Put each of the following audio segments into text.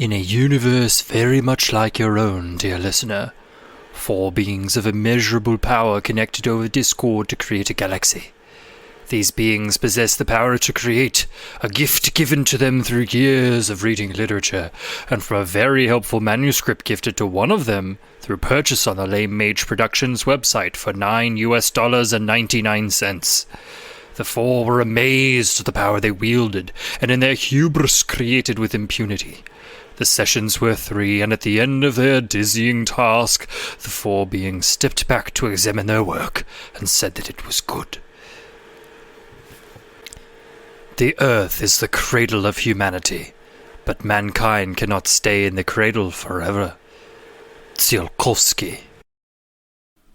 In a universe very much like your own, dear listener, 4 beings of immeasurable power connected over Discord to create a galaxy. These beings possess the power to create, a gift given to them through years of reading literature, and from a very helpful manuscript gifted to one of them through purchase on the Lame Mage Productions website for $9.99. The 4 were amazed at the power they wielded, and in their hubris created with impunity. The sessions were 3, and at the end of their dizzying task, the 4 beings stepped back to examine their work and said that it was good. The Earth is the cradle of humanity, but mankind cannot stay in the cradle forever. Tsiolkovsky.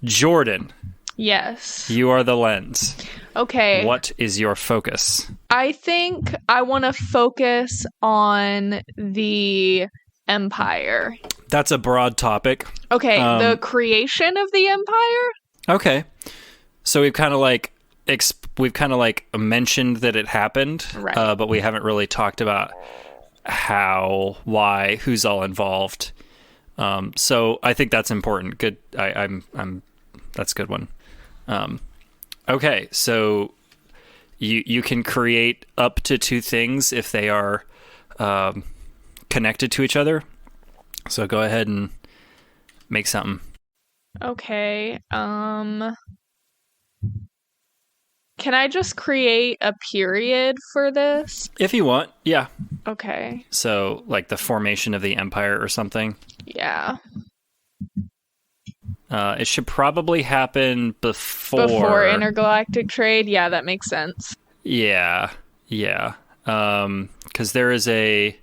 Jordan. Yes. You are the lens. Okay. What is your focus? I think I want to focus on the Empire. That's a broad topic. Okay, the creation of the Empire? Okay. So we've kind of like mentioned that it happened, right. But we haven't really talked about how, why, who's all involved. So I think that's important. Good. That's a good one. Okay, so you can create up to 2 things if they are connected to each other. So go ahead and make something. Okay. Can I just create a period for this? If you want, yeah. Okay. So like the formation of the empire or something. Yeah. It should probably happen before intergalactic trade. Yeah, that makes sense. Yeah. Because there is even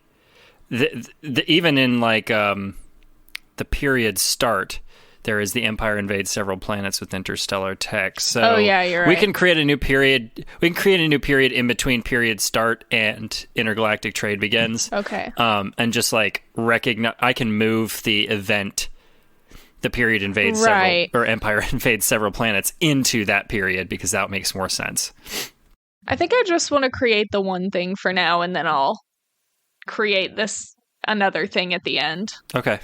in like the period start, there is the Empire invades several planets with interstellar tech. So yeah, you're right. We can create a new period. We can create a new period in between period start and intergalactic trade begins. Okay. And just like recognize, I can move the event. The period invades Empire invades several planets into that period because that makes more sense. I think I just want to create the one thing for now, and then I'll create another thing at the end. Okay.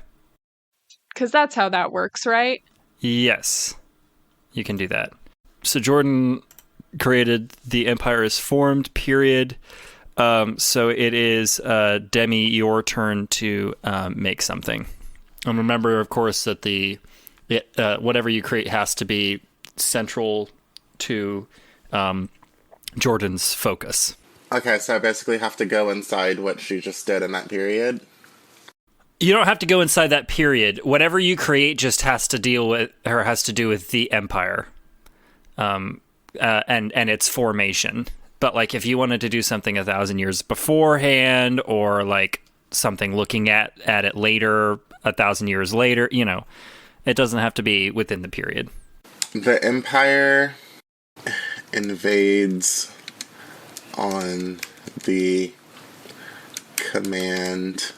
Because that's how that works, right? Yes. You can do that. So Jordan created the Empire is formed period. So it is, Demi, your turn to make something. And remember, of course, that whatever you create has to be central to Jordan's focus. Okay, so I basically have to go inside what she just did in that period? You don't have to go inside that period. Whatever you create just has to do with the Empire and its formation. But like if you wanted to do something 1,000 years beforehand or like something looking at it later, 1,000 years later, it doesn't have to be within the period. The Empire invades on the command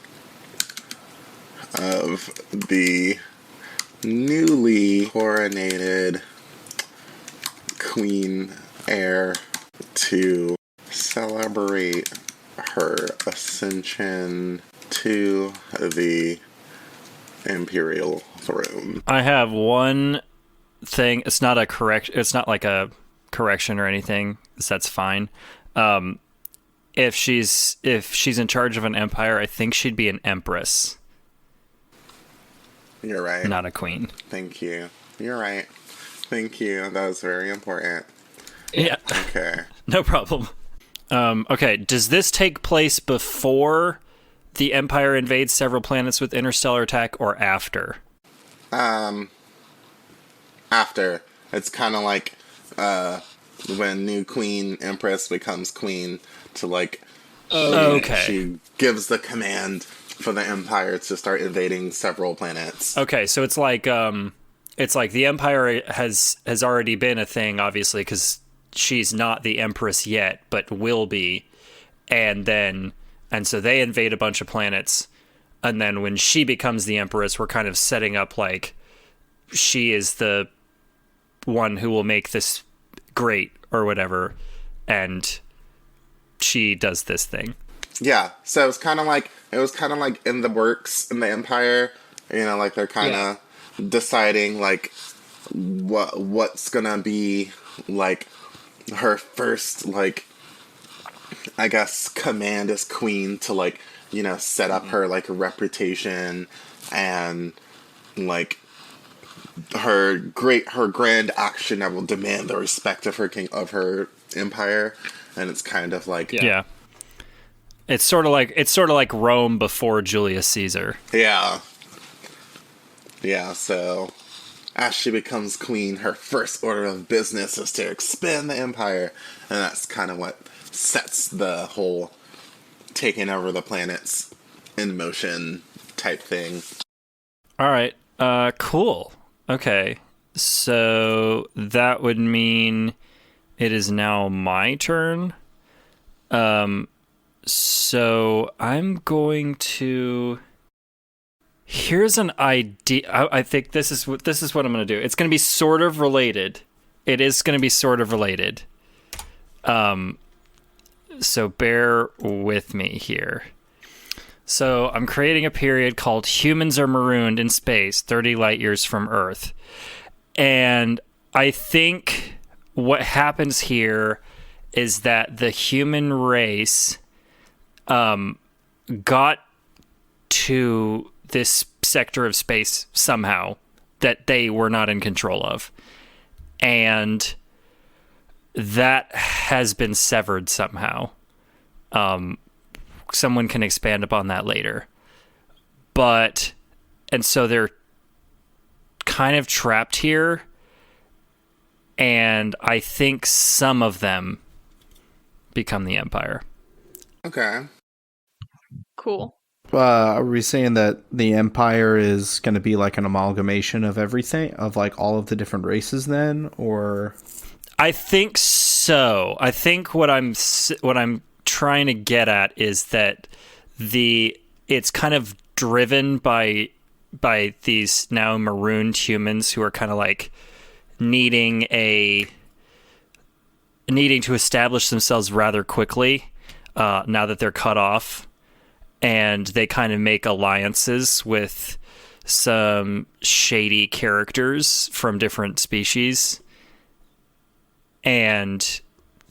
of the newly coronated Queen Heir to celebrate her ascension to the imperial throne. I have one thing. It's not like a correction or anything. So that's fine. If she's in charge of an empire, I think she'd be an empress. You're right. Not a queen. Thank you. You're right. Thank you. That was very important. Yeah. Okay. No problem. Okay. Does this take place before the Empire invades several planets with interstellar attack or after? After. It's kind of like when new queen empress becomes queen to like she gives the command for the Empire to start invading several planets. Okay, so it's like the Empire has already been a thing, obviously, because she's not the Empress yet, but will be, and so they invade a bunch of planets, and then when she becomes the Empress, we're kind of setting up like she is the one who will make this great or whatever, and she does this thing. Yeah, so it was kind of like in the works in the Empire. You know, like they're kind of deciding like what's gonna be like her first like I guess command as queen to like set up her like reputation and like her grand action that will demand the respect of her empire, and it's kind of like It's sort of like Rome before Julius Caesar. Yeah. So as she becomes queen, her first order of business is to expand the empire, and that's kind of what sets the whole taking over the planets in motion type thing. All right. Cool. Okay. So that would mean it is now my turn. So I'm going to. Here's an idea. I think this is what I'm going to do. It's going to be sort of related. It is going to be sort of related. So bear with me here. So I'm creating a period called Humans Are Marooned in Space, 30 light years from Earth. And I think what happens here is that the human race got to this sector of space somehow that they were not in control of. And that has been severed somehow. Someone can expand upon that later. And so they're kind of trapped here. And I think some of them become the Empire. Okay. Cool. Are we saying that the Empire is going to be like an amalgamation of everything, of like all of the different races then, or? I think so. I think what I'm trying to get at is that it's kind of driven by these now marooned humans who are kind of like needing to establish themselves rather quickly now that they're cut off, and they kind of make alliances with some shady characters from different species, and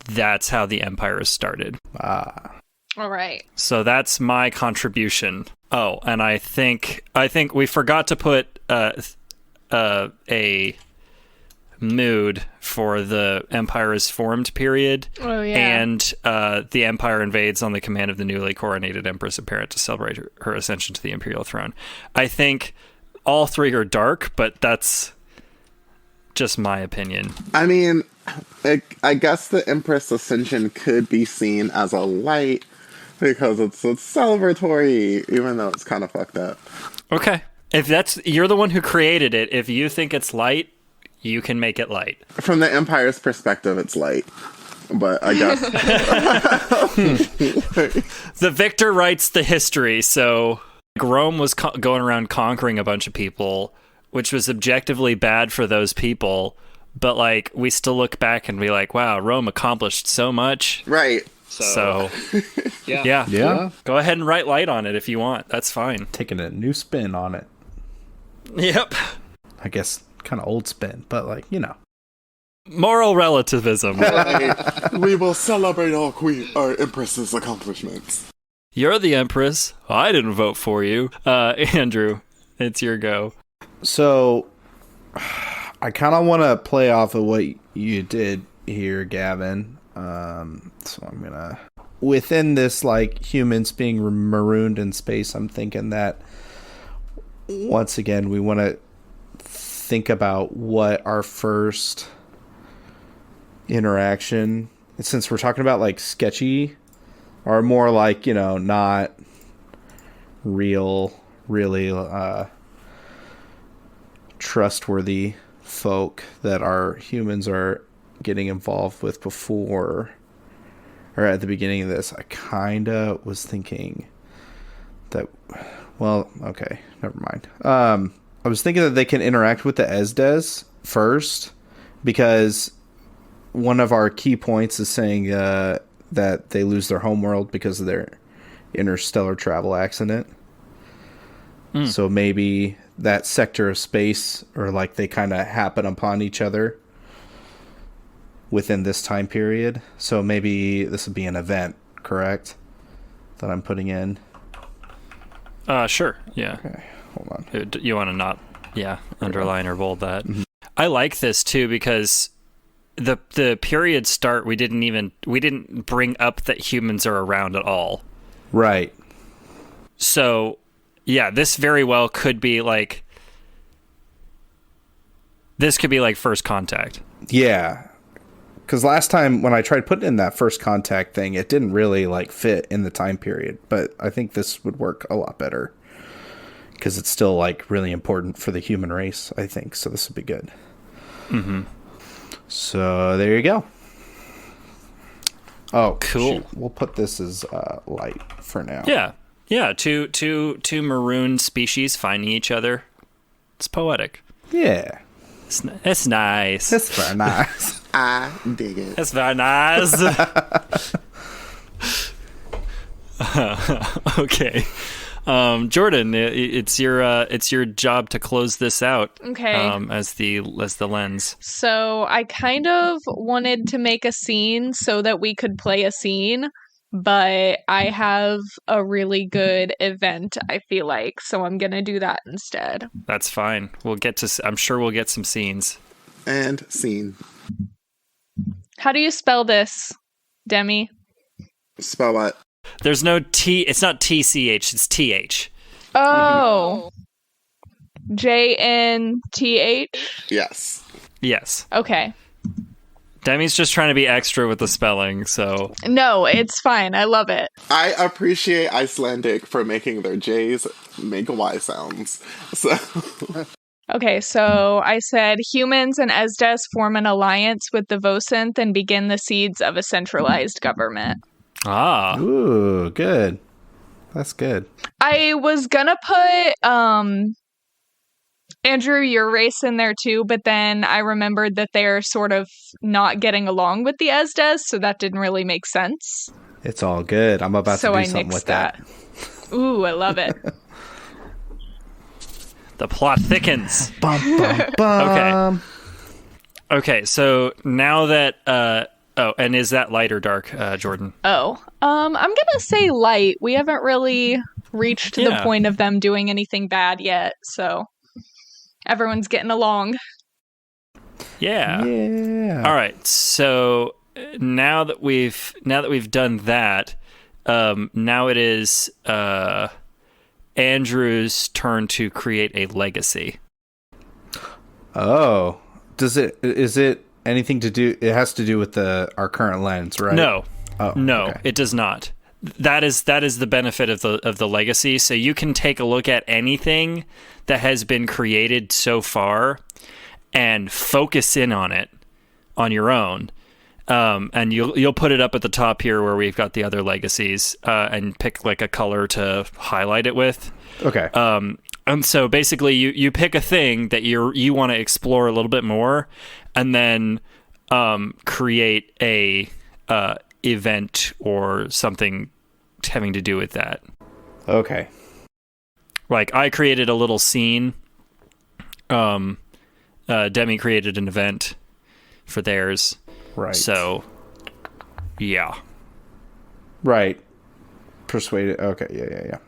that's how the Empire started. All right. So that's my contribution. Oh, and I think we forgot to put a mood for the Empire is formed period. Oh, yeah. And the Empire invades on the command of the newly coronated Empress apparent to celebrate her ascension to the imperial throne. I think all three are dark, but that's just my opinion. I mean, I guess the Empress Ascension could be seen as a light because it's celebratory, even though it's kind of fucked up. Okay. If you're the one who created it, if you think it's light, you can make it light. From the Empire's perspective, it's light. But I guess... The victor writes the history, so Rome was going around conquering a bunch of people, which was objectively bad for those people, but like we still look back and be like, wow, Rome accomplished so much. Right. So Yeah. Go ahead and write light on it if you want. That's fine. Taking a new spin on it. Yep. I guess kind of old spin, but like, Moral relativism. We will celebrate our Empress's accomplishments. You're the Empress. I didn't vote for you. Andrew, it's your go. So I kind of want to play off of what you did here, Gavin. So I'm gonna, within this like humans being marooned in space, I'm thinking that once again we want to think about what our first interaction, since we're talking about like sketchy or more like not really trustworthy folk that our humans are getting involved with before or at the beginning of this. I kind of was thinking that, well, okay, never mind. I was thinking that they can interact with the Esdes first, because one of our key points is saying that they lose their homeworld because of their interstellar travel accident. So maybe that sector of space, or like they kind of happen upon each other within this time period. So maybe this would be an event, correct? That I'm putting in. Sure. Yeah. Okay, hold on. You want to not, underline or bold that. Mm-hmm. I like this too because the period start we didn't bring up that humans are around at all. Right. So, yeah, this very well could be like first contact. Yeah. Because last time when I tried putting in that first contact thing, it didn't really like fit in the time period. But I think this would work a lot better because it's still like really important for the human race, I think. So this would be good. Mm-hmm. So there you go. Oh, cool. Shoot. We'll put this as light for now. Yeah. Yeah. Two maroon species finding each other. It's poetic. Yeah. It's nice. It's very nice. I dig it. It's very nice. Okay. Jordan, it's your job to close this out. Okay. As the lens. So I kind of wanted to make a scene so that we could play a scene, but I have a really good event, I feel like, so I'm gonna do that instead. That's fine. I'm sure we'll get some scenes. And scene. How do you spell this, Demi? Spell what? There's no T. It's not TCH. It's TH. Oh. JNTH? Yes. Yes. Okay. Demi's just trying to be extra with the spelling, so... No, it's fine. I love it. I appreciate Icelandic for making their J's make Y sounds. So... Okay, so I said humans and Esdes form an alliance with the Vosanth and begin the seeds of a centralized government. Ah. Ooh, good. That's good. I was gonna put Andrew, your race in there too, but then I remembered that they're sort of not getting along with the Esdes, so that didn't really make sense. It's all good. I'm about to do something with that. Ooh, I love it. The plot thickens. Bum, bum, bum. Okay, so now that... and is that light or dark, Jordan? I'm gonna say light. We haven't really reached the point of them doing anything bad yet, so everyone's getting along. Yeah. Yeah. All right. So now that we've done that, now it is Andrew's turn to create a legacy. Oh, is it anything to do? It has to do with our current lens, right? No. Oh, no, okay. It does not. That is the benefit of the legacy. So you can take a look at anything that has been created so far and focus in on it on your own. And you'll put it up at the top here where we've got the other legacies, and pick like a color to highlight it with. Okay. And so basically you pick a thing that you want to explore a little bit more, and then create a event or something having to do with that. Okay. Like I created a little scene. Demi created an event for theirs. Right. So, yeah. Right. Persuaded. Okay. Yeah.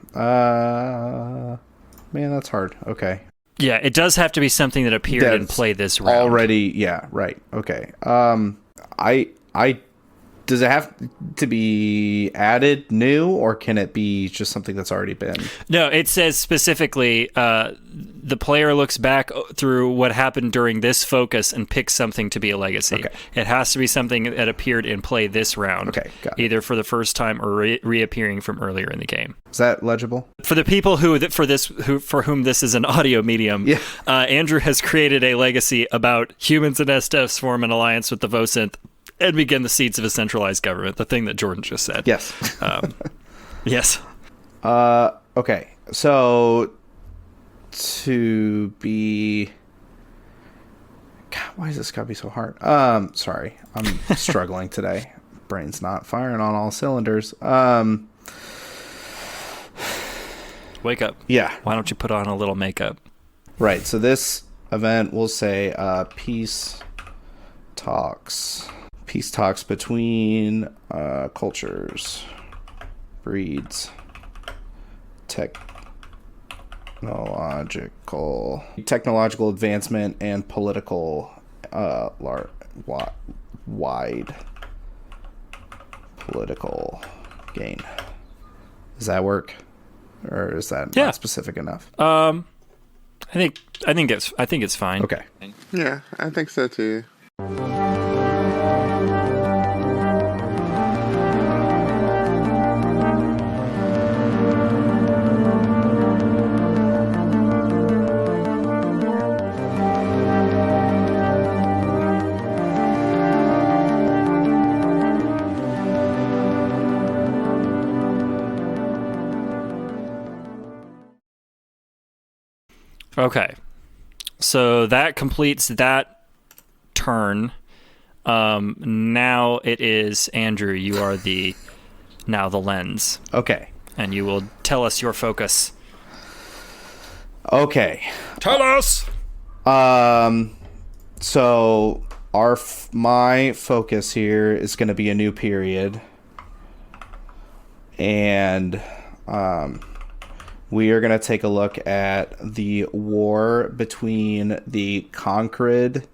Man, that's hard. Okay. Yeah, it does have to be something that appeared in play this round. Already. Yeah. Right. Okay. I does it have to be added new, or can it be just something that's already been? No, it says specifically the player looks back through what happened during this focus and picks something to be a legacy. Okay. It has to be something that appeared in play this round. Okay, got it. Either for the first time or reappearing from earlier in the game. Is that legible? For the people for whom this is an audio medium, yeah. Andrew has created a legacy about humans and Estes form an alliance with the Vosanth and begin the seeds of a centralized government, the thing that Jordan just said. Yes. Yes. Okay. So, to be... God, why is this gotta be so hard? Sorry. I'm struggling today. Brain's not firing on all cylinders. wake up. Yeah. Why don't you put on a little makeup? Right. So this event will say peace talks. Peace talks between cultures, breeds, technological advancement, and political wide political gain. Does that work, or is that not specific enough? I think it's fine. Okay. Yeah, I think so too. Okay. So that completes that turn. Now it is Andrew. You are the lens. Okay. And you will tell us your focus. Okay. Tell us. So my focus here is going to be a new period, and we are going to take a look at the war between the Concrid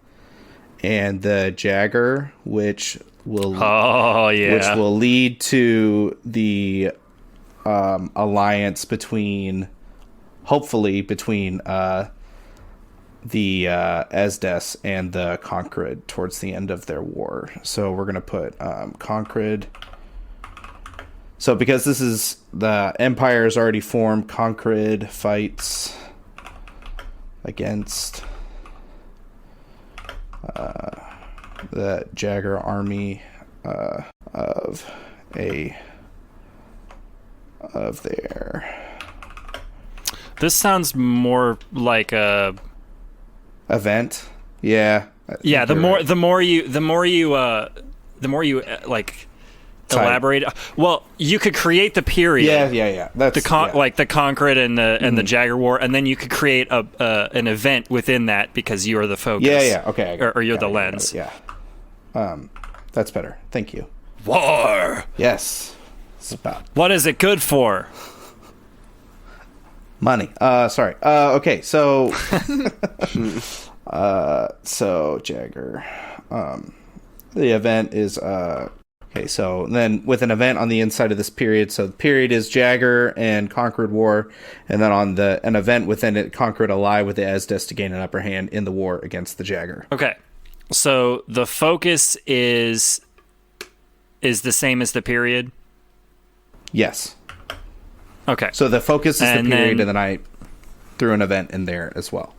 and the Jagger, which will lead to the alliance hopefully between the Esdes and the Concrid towards the end of their war. So we're going to put Concrid. So because this is the Empire is already formed, Concrid fights against the Jagger army of their. This sounds more like a event. Yeah. Yeah. The more you like elaborate. Well, you could create the period. Yeah. That's like the Concrid and the Jagger War, and then you could create an event within that because you are the focus. Yeah. Okay. Or you're the lens. Yeah. That's better. Thank you. War. Yes. What is it good for? Money. Sorry. Okay. So. So Jagger. The event is okay. So then with an event on the inside of this period, so the period is Jagger and Concrid War, and then on an event within it, Concrid ally with the Esdes to gain an upper hand in the war against the Jagger. Okay. So the focus is the same as the period? Yes. Okay. So the focus is the period, and then I threw an event in there as well.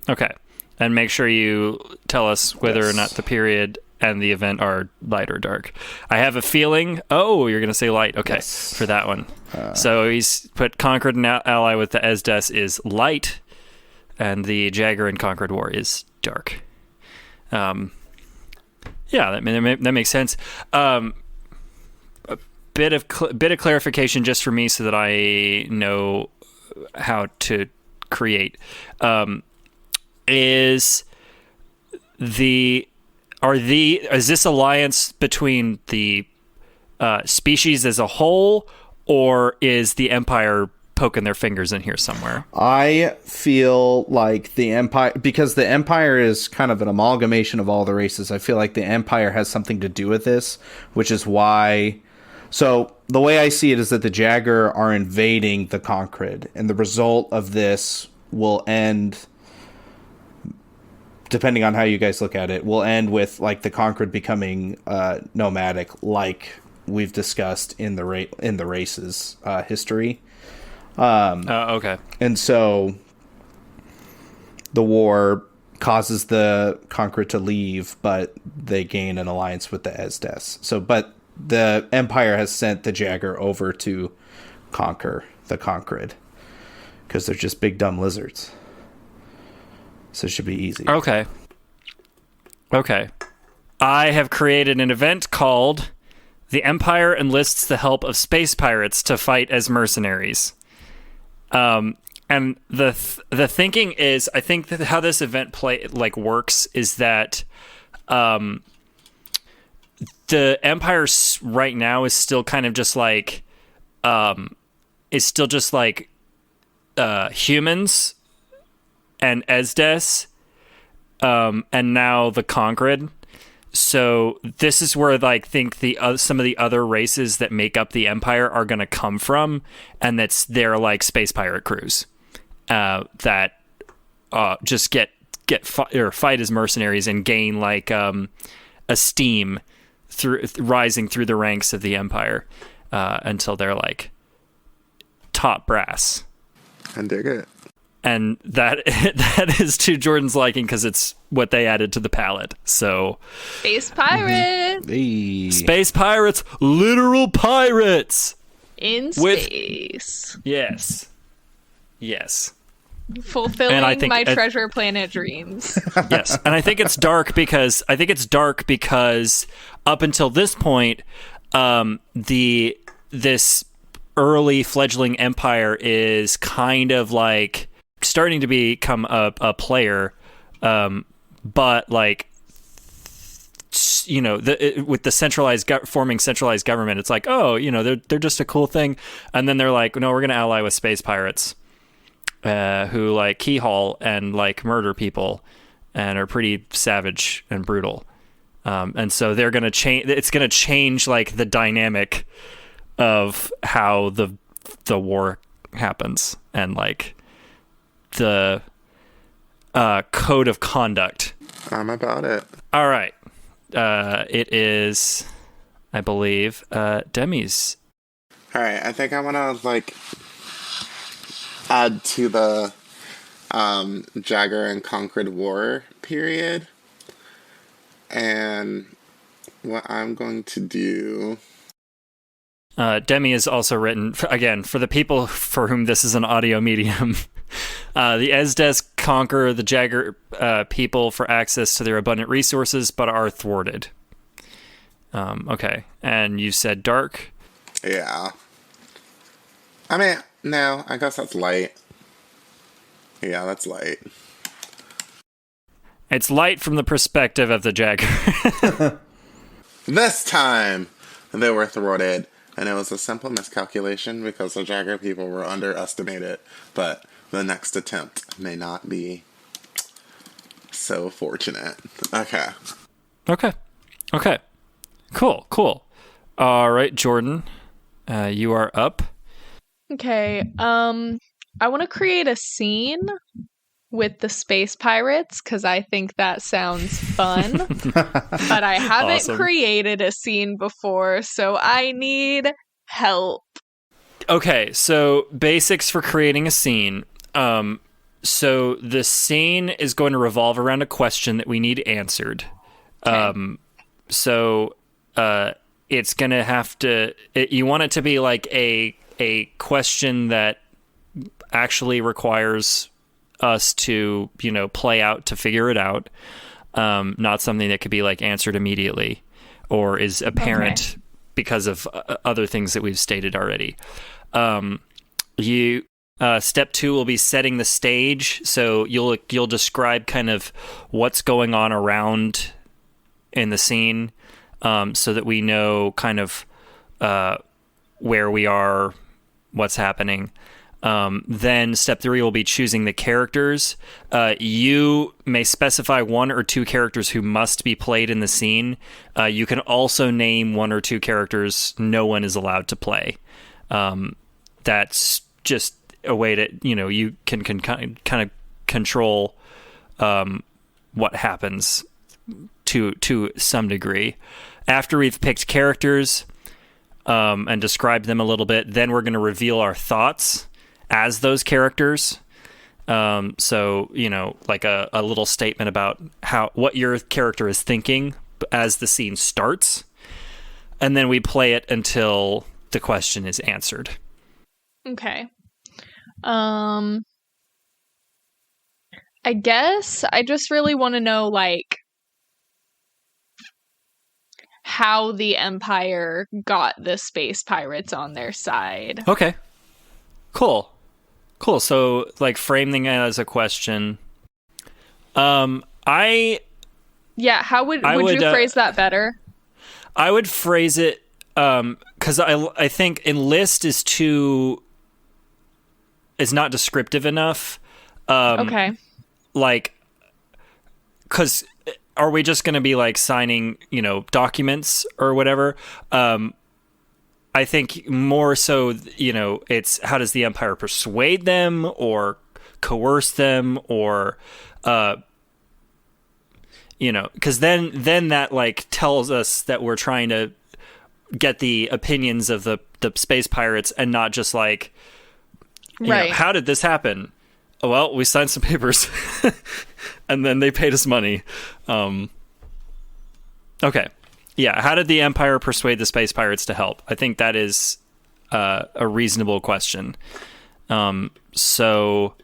Okay. And make sure you tell us whether or not the period and the event are light or dark. I have a feeling... Oh, you're going to say light. Okay, yes. For that one. So he's put Concrid and ally with the Esdes is light, and the Jagger and Concrid War is dark. Yeah, that makes sense. A bit of clarification just for me so that I know how to create. Is this alliance between the species as a whole, or is the Empire poking their fingers in here somewhere? I feel like the Empire, because the Empire is kind of an amalgamation of all the races, I feel like the Empire has something to do with this, which is why... So the way I see it is that the Jagger are invading the Concrid, and the result of this will end... depending on how you guys look at it, will end with like the Concrid becoming nomadic, like we've discussed in the race's history. Okay. And so the war causes the Concrid to leave, but they gain an alliance with the Esdes. So, but the Empire has sent the Jagger over to conquer the Concrid because they're just big dumb lizards. So it should be easy. Okay. I have created an event called The Empire Enlists the Help of Space Pirates to Fight as Mercenaries. And the thinking is, I think that how this event works is that the Empire right now is still kind of just like humans and Esdes, and now the Conquered. So this is where I think some of the other races that make up the Empire are going to come from, and that's their like space pirate crews that just fight as mercenaries and gain like esteem through rising through the ranks of the Empire until they're like top brass. I dig it. And that is to Jordan's liking because it's what they added to the palette. So, Space pirates! Hey. Space pirates, literal pirates! In space. Yes. Fulfilling my treasure planet dreams. Yes, and I think it's dark because up until this point, this early fledgling empire is kind of like starting to become a player, but like with the forming centralized government, it's like, oh, they're just a cool thing, and then they're like, no, we're gonna ally with space pirates, who like keyhaul and like murder people, and are pretty savage and brutal, and so they're gonna change. It's gonna change like the dynamic of how the war happens and like the code of conduct. I'm about it. All right. It is, I believe, Demi's. All right. I think I want to like add to the Jagger and Conquered War period. And what I'm going to do... Demi is also written, again, for the people for whom this is an audio medium. The Esdes conquer the Jagger people for access to their abundant resources, but are thwarted. Okay. And you said dark? Yeah. I mean, no, I guess that's light. Yeah, that's light. It's light from the perspective of the Jagger. This time, they were thwarted. And it was a simple miscalculation because the Jagger people were underestimated. But the next attempt may not be so fortunate. Okay. Cool. All right, Jordan. You are up. Okay. I want to create a scene with the space pirates because I think that sounds fun. But I haven't created a scene before, so I need help. Okay, so basics for creating a scene. So the scene is going to revolve around a question that we need answered. Okay. It's going to have to... you want it to be like a question that actually requires us to, play out to figure it out. Not something that could be like answered immediately or is apparent because of other things that we've stated already. Step 2 will be setting the stage. So you'll describe kind of what's going on around in the scene, so that we know kind of where we are, what's happening. Then step 3 will be choosing the characters. You may specify 1 or 2 characters who must be played in the scene. You can also name 1 or 2 characters no one is allowed to play. That's just a way that, you can kind of control what happens to some degree. After we've picked characters and described them a little bit, then we're going to reveal our thoughts as those characters. So, like a little statement about what your character is thinking as the scene starts. And then we play it until the question is answered. Okay. I guess I just really want to know, like, how the Empire got the space pirates on their side. Okay. Cool. Cool. So, like, framing it as a question. How would you phrase that better? I would phrase it because I think enlist is not descriptive enough. Okay. Like, because are we just going to be like signing, documents or whatever? I think more so, it's how does the Empire persuade them or coerce them or, because then that like tells us that we're trying to get the opinions of the space pirates and not just like, how did this happen? Oh, well, we signed some papers and then they paid us money. Okay. Yeah, how did the Empire persuade the space pirates to help? I think that is a reasonable question. So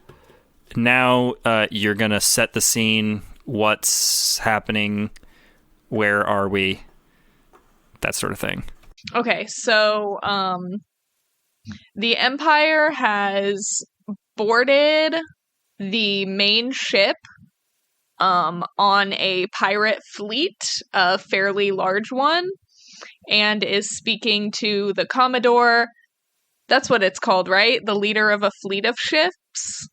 now you're going to set the scene. What's happening? Where are we? That sort of thing. Okay, so the Empire has boarded the main ship on a pirate fleet, a fairly large one, and is speaking to the Commodore. That's what it's called, right? The leader of a fleet of ships?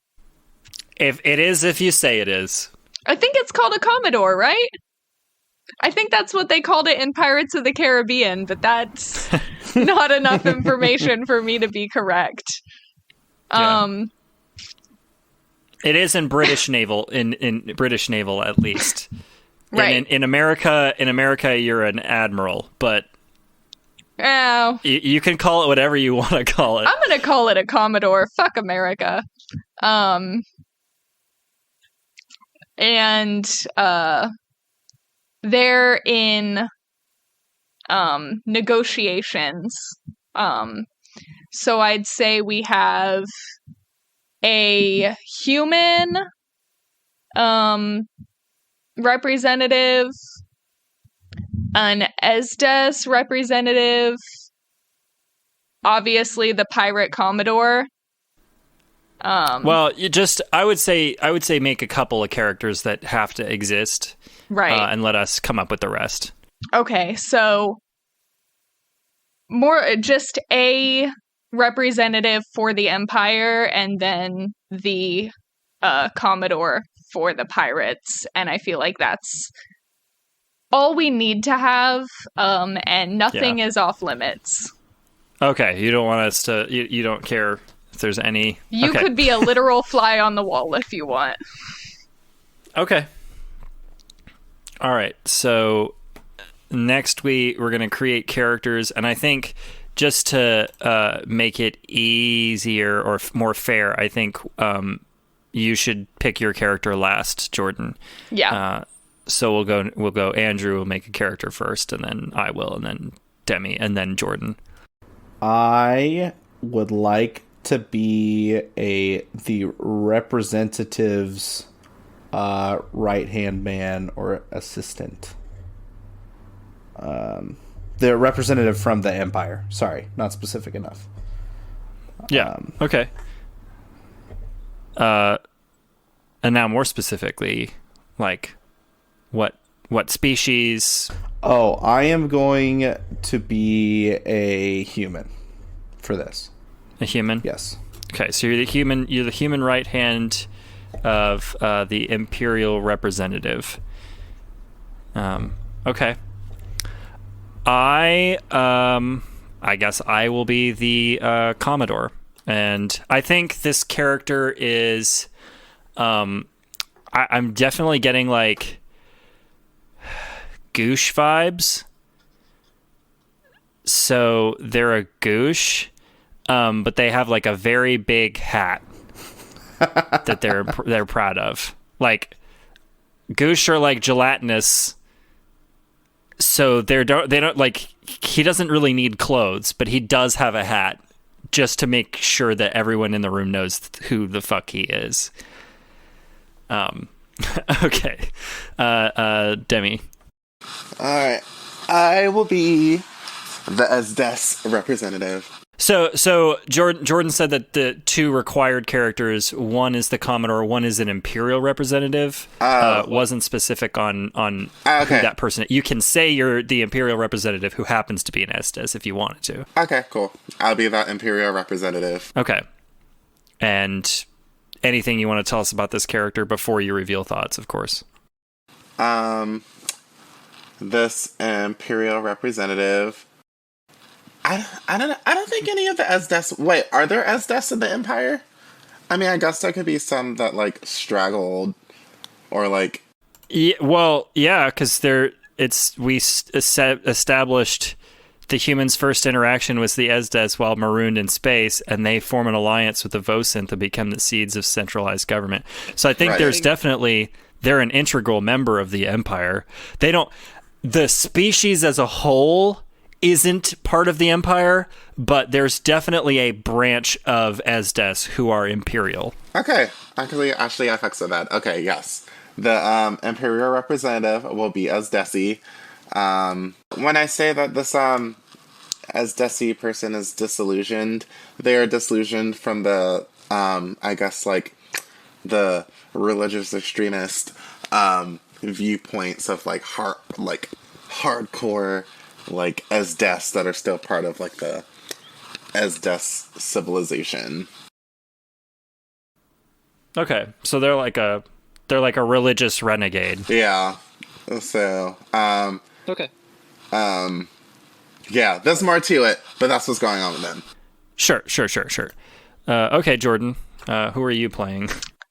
If you say it is. I think it's called a Commodore, right? I think that's what they called it in Pirates of the Caribbean, but that's not enough information for me to be correct. Yeah. It is in British naval, in British naval at least. Right. In America, you're an admiral, but you can call it whatever you want to call it. I'm gonna call it a Commodore. Fuck America. And they're in negotiations. So I'd say we have a human representative, an Esdes representative, obviously the pirate Commodore. Well, I would say make a couple of characters that have to exist, right? And let us come up with the rest. Okay, so more just a representative for the Empire, and then the Commodore for the pirates, and I feel like that's all we need to have, and nothing is off limits. Okay, you don't want us to. You don't care if there's any. You could be a literal fly on the wall if you want. Okay. All right. So next we're going to create characters, and I think just to make it easier or more fair, I think you should pick your character last, Jordan. Yeah. So we'll go. Andrew will make a character first, and then I will, and then Demi, and then Jordan. I would like to be the representative's right-hand man or assistant. The representative from the Empire. Sorry, not specific enough. Yeah. Okay. And now more specifically, like what species? Oh, I am going to be a human for this. A human? Yes. Okay, so you're the human right hand of the Imperial representative. Okay. I guess I will be the Commodore, and I think this character is. I'm definitely getting like Guush vibes. So they're a Guush, but they have like a very big hat that they're proud of. Like Guush are like gelatinous. So they don't like, he doesn't really need clothes, but he does have a hat just to make sure that everyone in the room knows who the fuck he is. Okay. Demi. All right. I will be the Esdes representative. So Jordan said that the two required characters, one is the Commodore, one is an Imperial representative. Wasn't specific on who that person. You can say you're the Imperial representative who happens to be an Estes if you wanted to. Okay, cool. I'll be that Imperial representative. Okay. And anything you want to tell us about this character before you reveal thoughts, of course. This Imperial representative. I don't think any of the Esdes. Wait, are there Esdes in the Empire? I mean, I guess there could be some that like straggled, or like. Yeah, well, yeah, because we established the humans' first interaction was the Esdes while marooned in space, and they form an alliance with the Vosanth to become the seeds of centralized government. So I think there's definitely they're an integral member of the Empire. The species as a whole isn't part of the Empire, but there's definitely a branch of Esdes who are Imperial. Okay, actually, I fucks with that. Okay, yes. The Imperial representative will be Esdesi. When I say that this Esdesi person is disillusioned, they are disillusioned from the, I guess, like, the religious extremist viewpoints of, like, hardcore, like, Esdes that are still part of, like, the Esdes civilization. Okay, so they're like a religious renegade. Yeah. So, okay. Yeah, there's more to it, but that's what's going on with them. Sure. Okay, Jordan, who are you playing?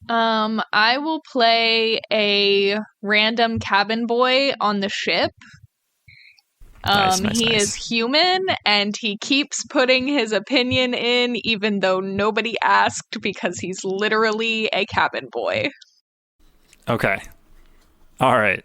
I will play a random cabin boy on the ship. Nice. He is human, and he keeps putting his opinion in, even though nobody asked, because he's literally a cabin boy. Okay. All right.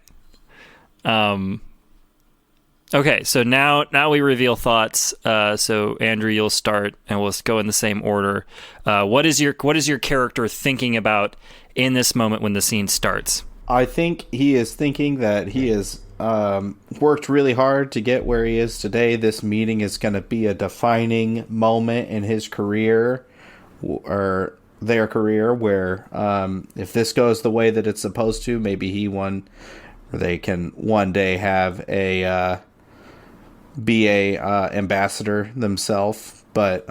Okay, so now we reveal thoughts. So Andrew, you'll start, and we'll go in the same order. What is your character thinking about in this moment when the scene starts? I think he is thinking that he has worked really hard to get where he is today. This meeting is going to be a defining moment in his career, or their career, where if this goes the way that it's supposed to, maybe they can one day have be a ambassador themselves, but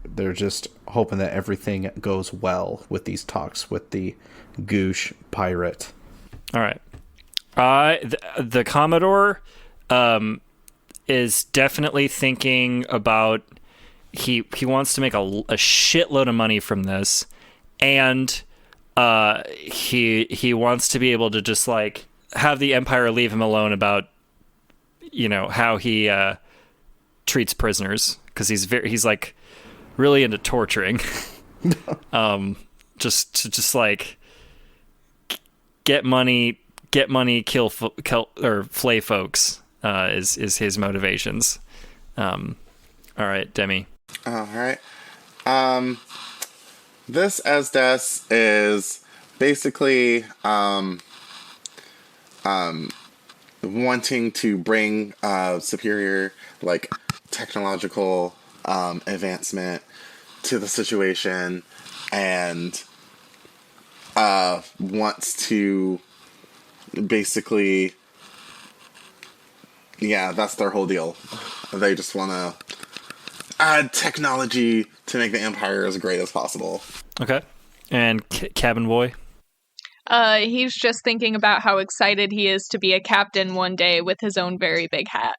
they're just hoping that everything goes well with these talks with the Guush pirate. All right. The Commodore is definitely thinking about he wants to make a shitload of money from this, and he wants to be able to just like have the Empire leave him alone about how he treats prisoners, because he's like really into torturing. just like get money, kill or flay folks is his motivations. All right, Demi. All right. This Esdes is basically wanting to bring superior, like, technological advancement to the situation, and wants to basically, yeah, that's their whole deal. They just want to add technology to make the Empire as great as possible. Okay. And Cabin Boy? He's just thinking about how excited he is to be a captain one day with his own very big hat.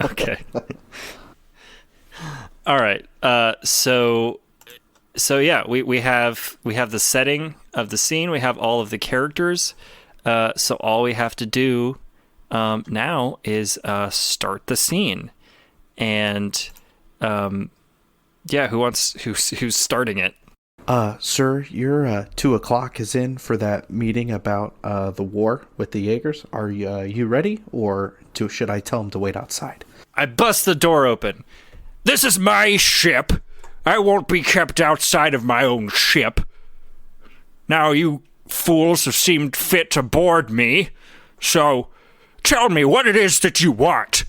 Okay. All right. So yeah, we have the setting of the scene. We have all of the characters. So all we have to do now is start the scene. And yeah, who's starting it? Sir, your 2 o'clock is in for that meeting about the war with the Jaegers. Are you ready, or should I tell him to wait outside? I bust the door open. This is my ship. I won't be kept outside of my own ship. Now you fools have seemed fit to board me, so tell me what it is that you want.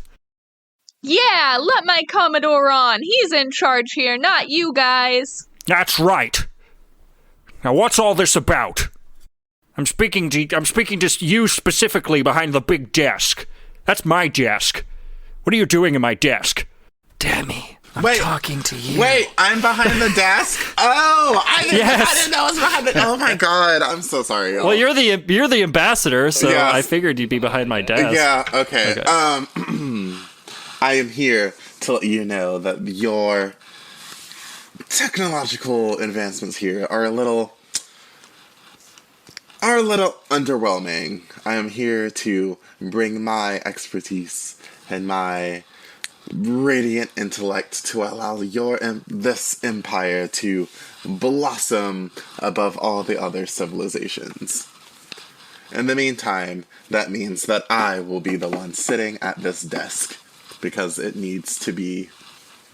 Yeah, let my Commodore on. He's in charge here, not you guys. That's right. Now what's all this about? I'm speaking to you specifically behind the big desk. That's my desk. What are you doing in my desk? Dammy, I'm talking to you. Wait, I'm behind the desk? Oh, I didn't know I was behind the... Oh my god, I'm so sorry, y'all. Well, you're the ambassador, so yes. I figured you'd be behind my desk. Yeah, okay. I am here to let you know that your technological advancements here are a little underwhelming. I am here to bring my expertise and my radiant intellect to allow this empire to blossom above all the other civilizations. In the meantime, that means that I will be the one sitting at this desk, because it needs to be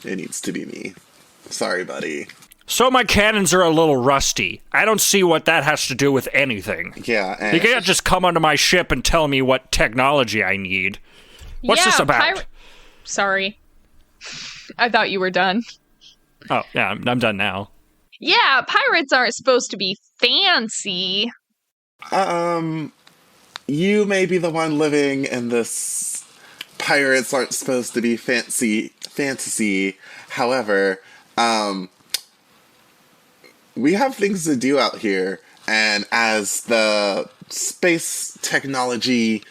me. Sorry, buddy. So my cannons are a little rusty. I don't see what that has to do with anything. Yeah. You can't just come onto my ship and tell me what technology I need. What's this about? Sorry. I thought you were done. Oh, yeah, I'm done now. Yeah, pirates aren't supposed to be fancy. You may be the one living in this pirates aren't supposed to be fantasy. However, we have things to do out here, and as the space technology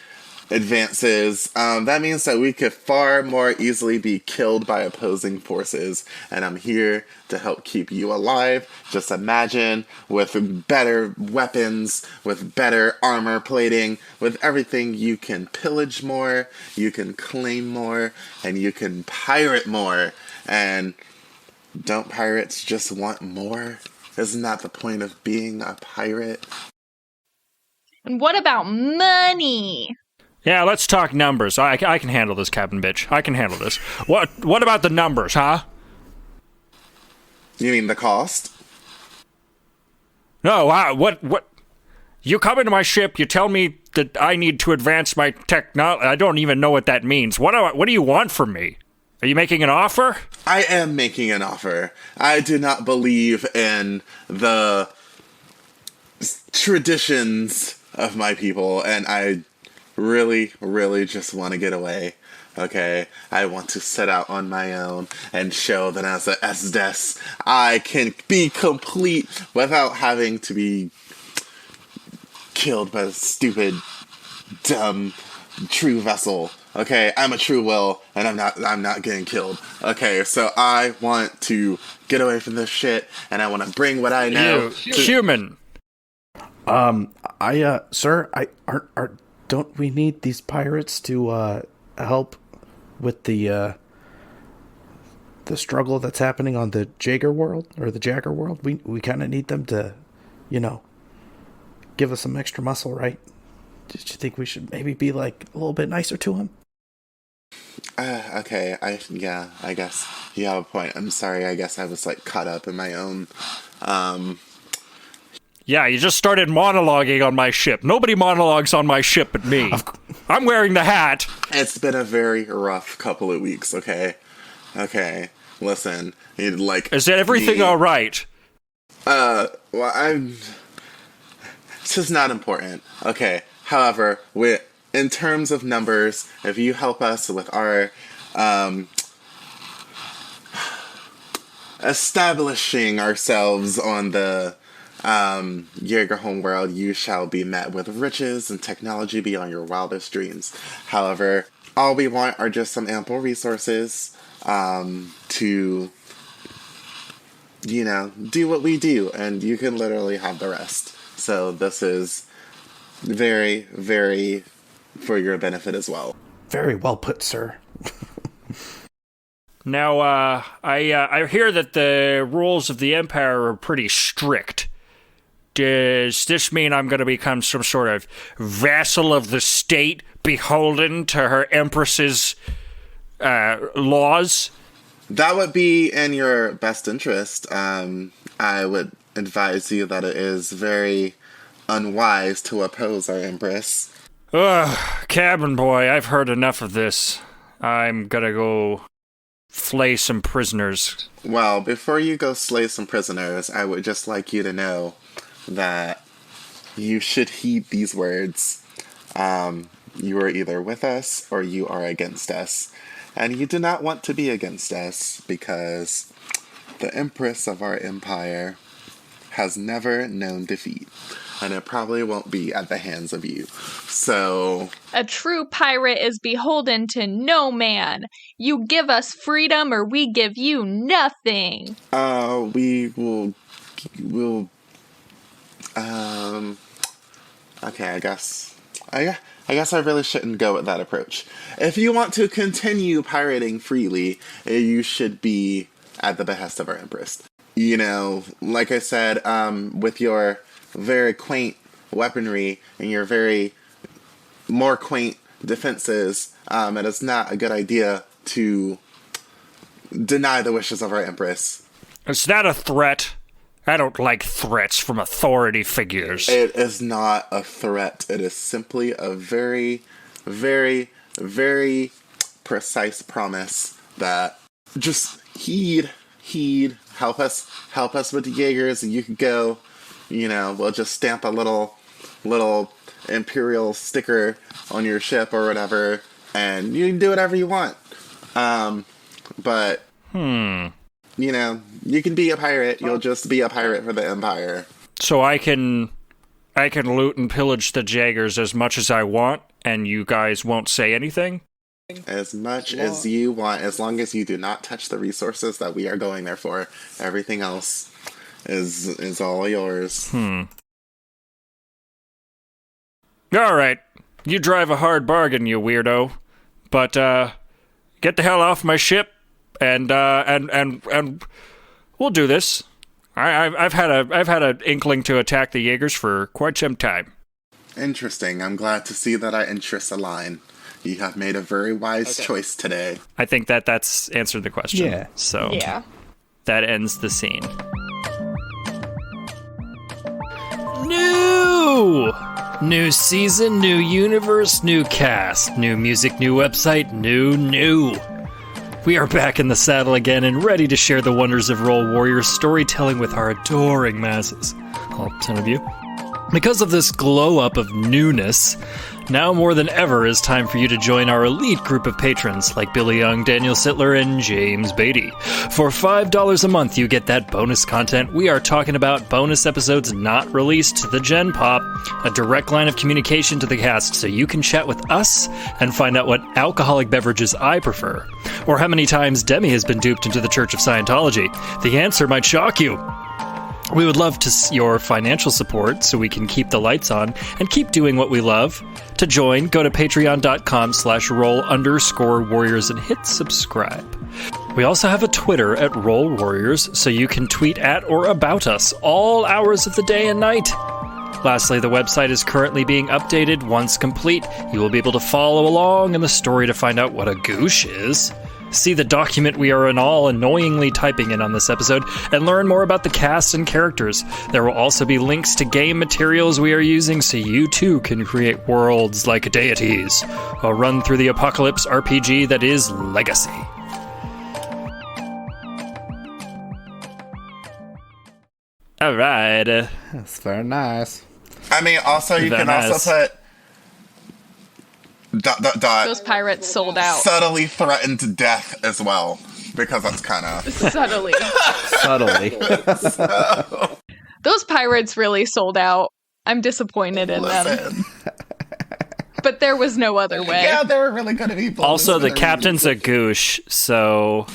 advances, that means that we could far more easily be killed by opposing forces, and I'm here to help keep you alive. Just imagine, with better weapons, with better armor plating, with everything, you can pillage more, you can claim more, and you can pirate more. And don't pirates just want more? Isn't that the point of being a pirate? And what about money? Yeah, let's talk numbers. I can handle this, Captain Bitch. I can handle this. What about the numbers, huh? You mean the cost? No, what? You come into my ship, you tell me that I need to advance my technology. I don't even know what that means. What do you want from me? Are you making an offer? I am making an offer. I do not believe in the traditions of my people, and I really, really just want to get away. Okay, I want to set out on my own and show that as a SDS, I can be complete without having to be killed by a stupid, dumb, true vessel. Okay, I'm a true will, and I'm not getting killed. Okay, so I want to get away from this shit, and I want to bring what I know. Human. Sir, don't we need these pirates to help with the struggle that's happening on the Jagger world, or the Jagger world? We kind of need them to, give us some extra muscle, right? Did you think we should maybe be like a little bit nicer to him? Okay, I guess you have a point. I'm sorry, I guess I was caught up in my own, Yeah, you just started monologuing on my ship. Nobody monologues on my ship but me. I'm wearing the hat. It's been a very rough couple of weeks, okay? Okay, listen, is everything all right? Well, it's just not important. Okay, however, in terms of numbers, if you help us with our, establishing ourselves on the, Jaeger homeworld, you shall be met with riches and technology beyond your wildest dreams. However, all we want are just some ample resources, to, do what we do, and you can literally have the rest. So this is very, very for your benefit as well. Very well put, sir. Now, I hear that the rules of the Empire are pretty strict. Does this mean I'm going to become some sort of vassal of the state, beholden to her Empress's laws? That would be in your best interest. I would advise you that it is very unwise to oppose our Empress. Ugh, cabin boy, I've heard enough of this. I'm gonna go flay some prisoners. Well, before you go slay some prisoners, I would just like you to know that you should heed these words. You are either with us or you are against us. And you do not want to be against us because the Empress of our empire has never known defeat. And it probably won't be at the hands of you. So... A true pirate is beholden to no man. You give us freedom or we give you nothing. We'll... Okay, I guess I really shouldn't go with that approach. If you want to continue pirating freely, you should be at the behest of our Empress. You know, like I said, with your very quaint weaponry and your very more quaint defenses, it is not a good idea to deny the wishes of our Empress. Is that a threat? I don't like threats from authority figures. It is not a threat. It is simply a very, very, very precise promise that just heed, help us with the Jaegers, and you can go, you know, we'll just stamp a little Imperial sticker on your ship or whatever, and you can do whatever you want. But you know, you can be a pirate. You'll just be a pirate for the Empire. So I can loot and pillage the Jaegers as much as I want, and you guys won't say anything? As much as you want, as long as you do not touch the resources that we are going there for. Everything else is all yours. All right. You drive a hard bargain, you weirdo. But get the hell off my ship, and we'll do this. I've had an inkling to attack the Jaegers for quite some time. Interesting. I'm glad to see that our interests align. You have made a very wise choice today. I think that's answered the question. Yeah. So Yeah. that ends the scene. New season, new universe, new cast, new music, new website, new. We are back in the saddle again and ready to share the wonders of Roll Warriors storytelling with our adoring masses. All 10 of you. Because of this glow up of newness, now more than ever is time for you to join our elite group of patrons like Billy Young, Daniel Sittler, and James Beatty. For $5 a month, you get that bonus content. We are talking about bonus episodes not released to the Gen Pop, a direct line of communication to the cast so you can chat with us and find out what alcoholic beverages I prefer, or how many times Demi has been duped into the Church of Scientology. The answer might shock you. We would love your financial support so we can keep the lights on and keep doing what we love. To join, go to patreon.com/roll_warriors and hit subscribe. We also have a Twitter at Roll Warriors, so you can tweet at or about us all hours of the day and night. Lastly, the website is currently being updated. Once complete, you will be able to follow along in the story to find out what a Guush is, see the document we are all annoyingly typing in on this episode, and learn more about the cast and characters. There will also be links to game materials we are using so you too can create worlds like deities. I'll run through the apocalypse RPG that is Legacy. All right. That's very nice. I mean, also, you can also put... ... Those pirates sold out. Subtly threatened death as well, because that's kind of... Subtly. Those pirates really sold out. I'm disappointed in them. But there was no other way. Yeah, they were really good people. Also, the captain's a Guush, so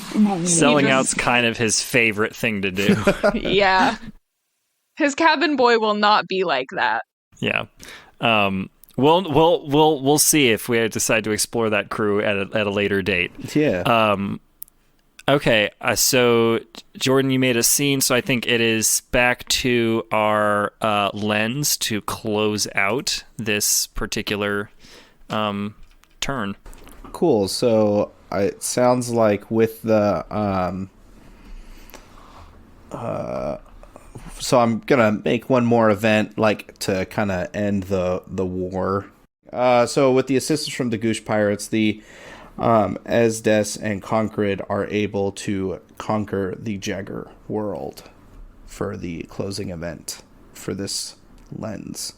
selling out's kind of his favorite thing to do. Yeah. His cabin boy will not be like that. Yeah. We'll see if we decide to explore that crew at a later date. Yeah. Okay. So Jordan, you made a scene, so I think it is back to our lens to close out this particular turn. Cool. So it sounds like with the so I'm gonna make one more event, like, to kind of end the war. So with the assistance from the Guush pirates, the Esdes and Concred are able to conquer the Jagger world for the closing event for this lens.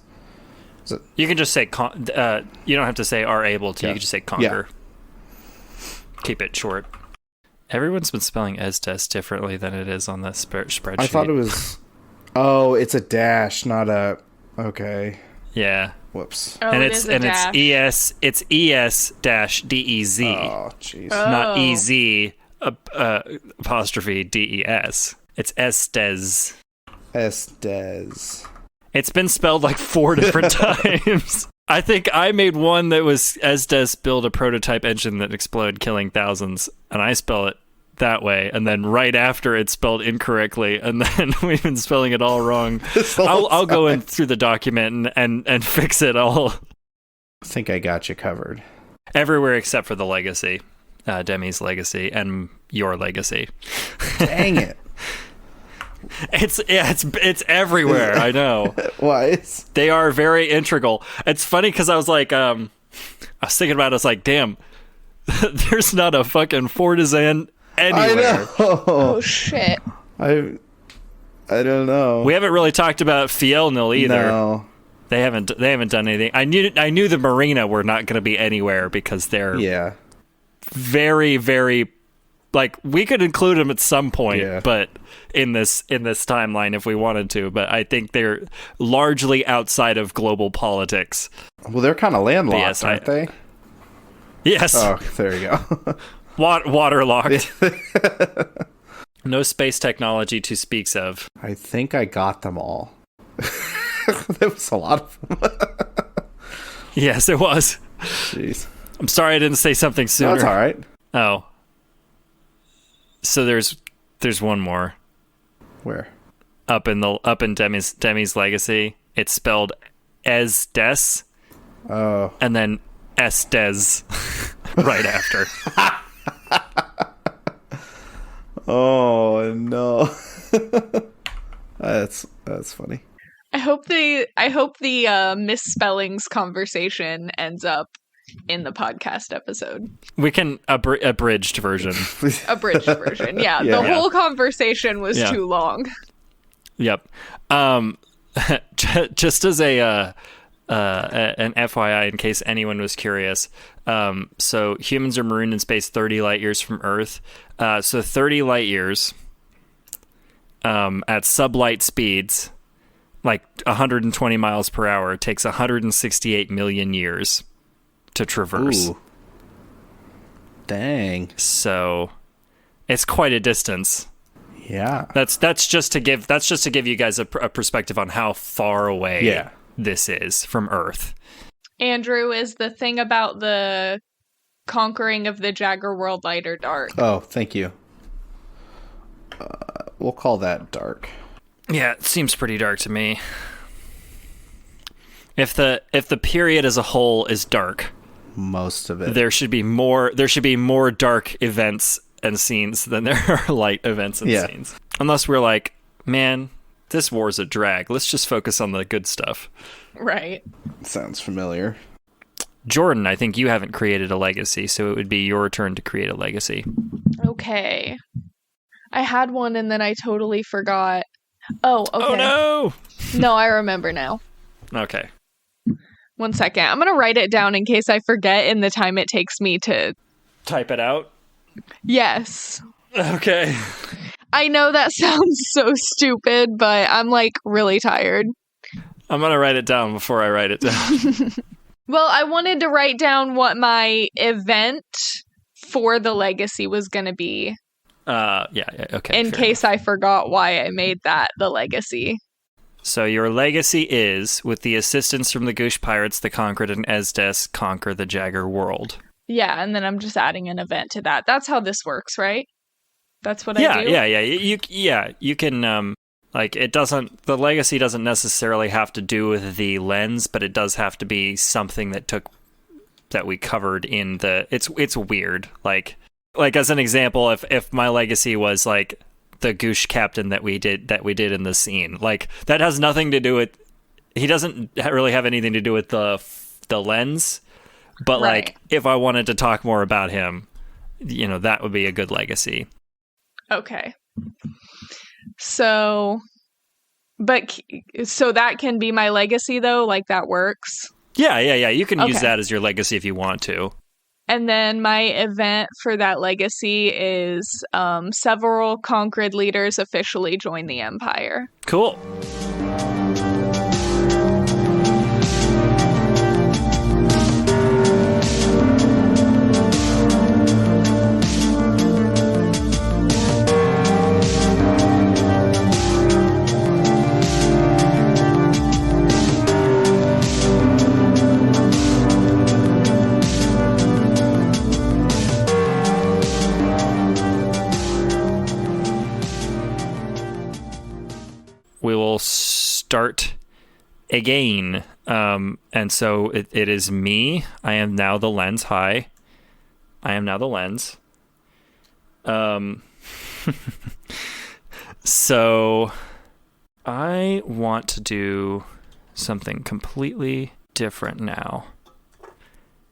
So, you can just say you don't have to say are able to. You can just say conquer. Yeah. Keep it short. Everyone's been spelling Esdes differently than it is on the spreadsheet. I thought it was... Oh, it's a dash, not a... Okay. Yeah. Whoops. Oh, and it's ES dash DEZ. Oh, jeez. Not EZ apostrophe DES. It's Estes. Estes. It's been spelled like 4 different times. I think I made one that was Estes build a prototype engine that exploded, killing thousands, and I spell it that way, and then right after it's spelled incorrectly, and then we've been spelling it all wrong. I'll go in through the document and fix it all. I think I got you covered. Everywhere except for the legacy, Demi's legacy, and your legacy. Dang it. It's everywhere. I know. Why? They are very integral. It's funny because I was like, I was thinking about it. I was like, damn, there's not a fucking Fortizan anywhere. I know. Oh shit. I don't know. We haven't really talked about Fielnil either. No. They haven't done anything. I knew the Marina were not going to be anywhere because they're very, very, like, we could include them at some point, but in this timeline if we wanted to, but I think they're largely outside of global politics. Well, they're kind of landlocked, aren't they? Yes. Oh, there you go. Waterlocked. No space technology to speak of. I think I got them all. There was a lot of them. Yes, it was. Jeez. I'm sorry I didn't say something sooner. No, that's all right. Oh. So there's one more. Where? Up in Demi's legacy. It's spelled Esdes. Oh. And then Estes right after. Oh no. That's funny. I hope the misspellings conversation ends up in the podcast episode. We can abridged version. Abridged version. Yeah, the whole conversation was too long. Yep. Just as an FYI, in case anyone was curious, so humans are marooned in space 30 light years from Earth. So 30 light years at sublight speeds, like 120 miles per hour, takes 168 million years to traverse. Ooh. Dang. So it's quite a distance. Yeah. That's just to give you guys a perspective on how far away this is from Earth. Andrew, is the thing about the conquering of the Jagger world light or dark? Oh, thank you. We'll call that dark. Yeah, it seems pretty dark to me. If the period as a whole is dark, most of it, there should be more dark events and scenes than there are light events and scenes. Unless we're like, man, this war's a drag. Let's just focus on the good stuff. Right. Sounds familiar. Jordan, I think you haven't created a legacy, so it would be your turn to create a legacy. Okay. I had one and then I totally forgot. Oh, okay. Oh no! No, I remember now. Okay. 1 second. I'm going to write it down in case I forget in the time it takes me to type it out? Yes. Okay. I know that sounds so stupid, but I'm like really tired. I'm going to write it down before I write it down. Well, I wanted to write down what my event for the legacy was going to be. Okay. In case I forgot why I made that the legacy. So your legacy is, with the assistance from the Guush pirates, the Conquered and Esdes, conquer the Jagger world. Yeah, and then I'm just adding an event to that. That's how this works, right? That's what I do? Yeah. You can, it doesn't, the legacy doesn't necessarily have to do with the lens, but it does have to be something that we covered in the, it's weird. Like as an example, if my legacy was like the Guush captain that we did in the scene, like that has nothing to do with, he doesn't really have anything to do with the lens, But Right. like, if I wanted to talk more about him, that would be a good legacy. Okay. So, so that can be my legacy though, like that works. Yeah. You can use Okay. that as your legacy if you want to. And then my event for that legacy is several Conquered leaders officially join the Empire. Cool. We will start again. And so it is me. I am now the lens. Hi. I am now the lens. So I want to do something completely different now.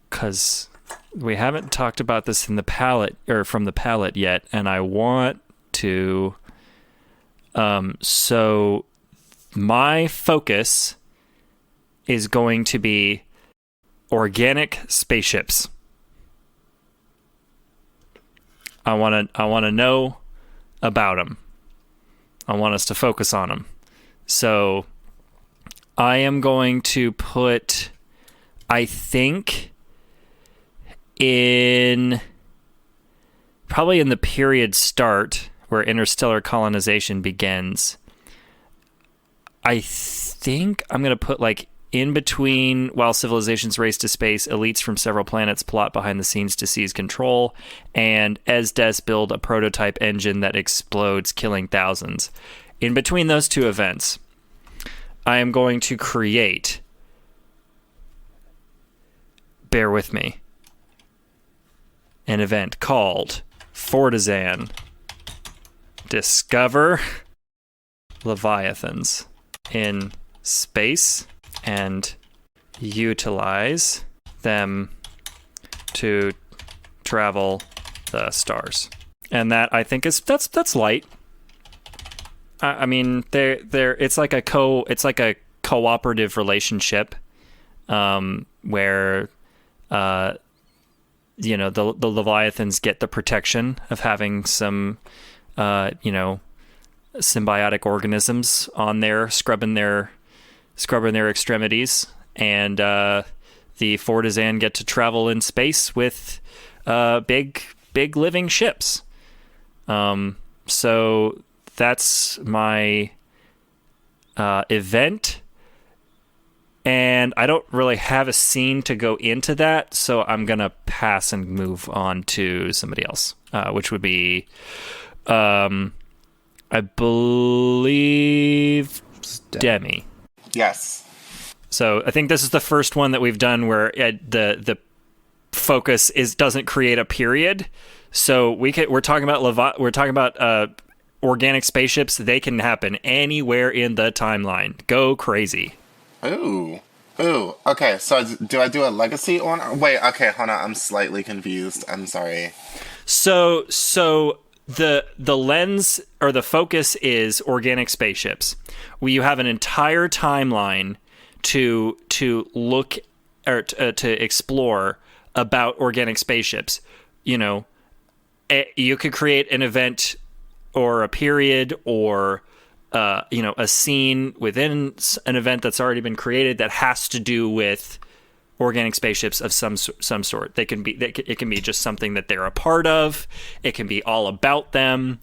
'Cause we haven't talked about this in the palette or from the palette yet, and I want to. So my focus is going to be organic spaceships. I want to know about them. I want us to focus on them. So I am going to put, I think, probably in the period start where interstellar colonization begins. I think I'm going to put like in between while civilizations race to space, elites from several planets plot behind the scenes to seize control, and Esdes build a prototype engine that explodes, killing thousands. In between those two events, I am going to create, bear with me, an event called Fortizan. Discover Leviathans in space and utilize them to travel the stars. And that, I think, that's light. I mean, it's like a cooperative relationship, where the Leviathans get the protection of having some symbiotic organisms on there scrubbing their extremities, and the Fortizan get to travel in space with big living ships. So that's my event, and I don't really have a scene to go into that, so I'm gonna pass and move on to somebody else, which would be I believe Demi. Yes. So I think this is the first one that we've done where the focus doesn't create a period. So we're talking about organic spaceships. They can happen anywhere in the timeline. Go crazy. Ooh. Okay, so do I do a legacy one? Wait, okay, hold on. I'm slightly confused. I'm sorry. So the lens or the focus is organic spaceships. You have an entire timeline to look or to explore about organic spaceships. You could create an event or a period or a scene within an event that's already been created that has to do with organic spaceships of some sort. It can be just something that they're a part of. It can be all about them.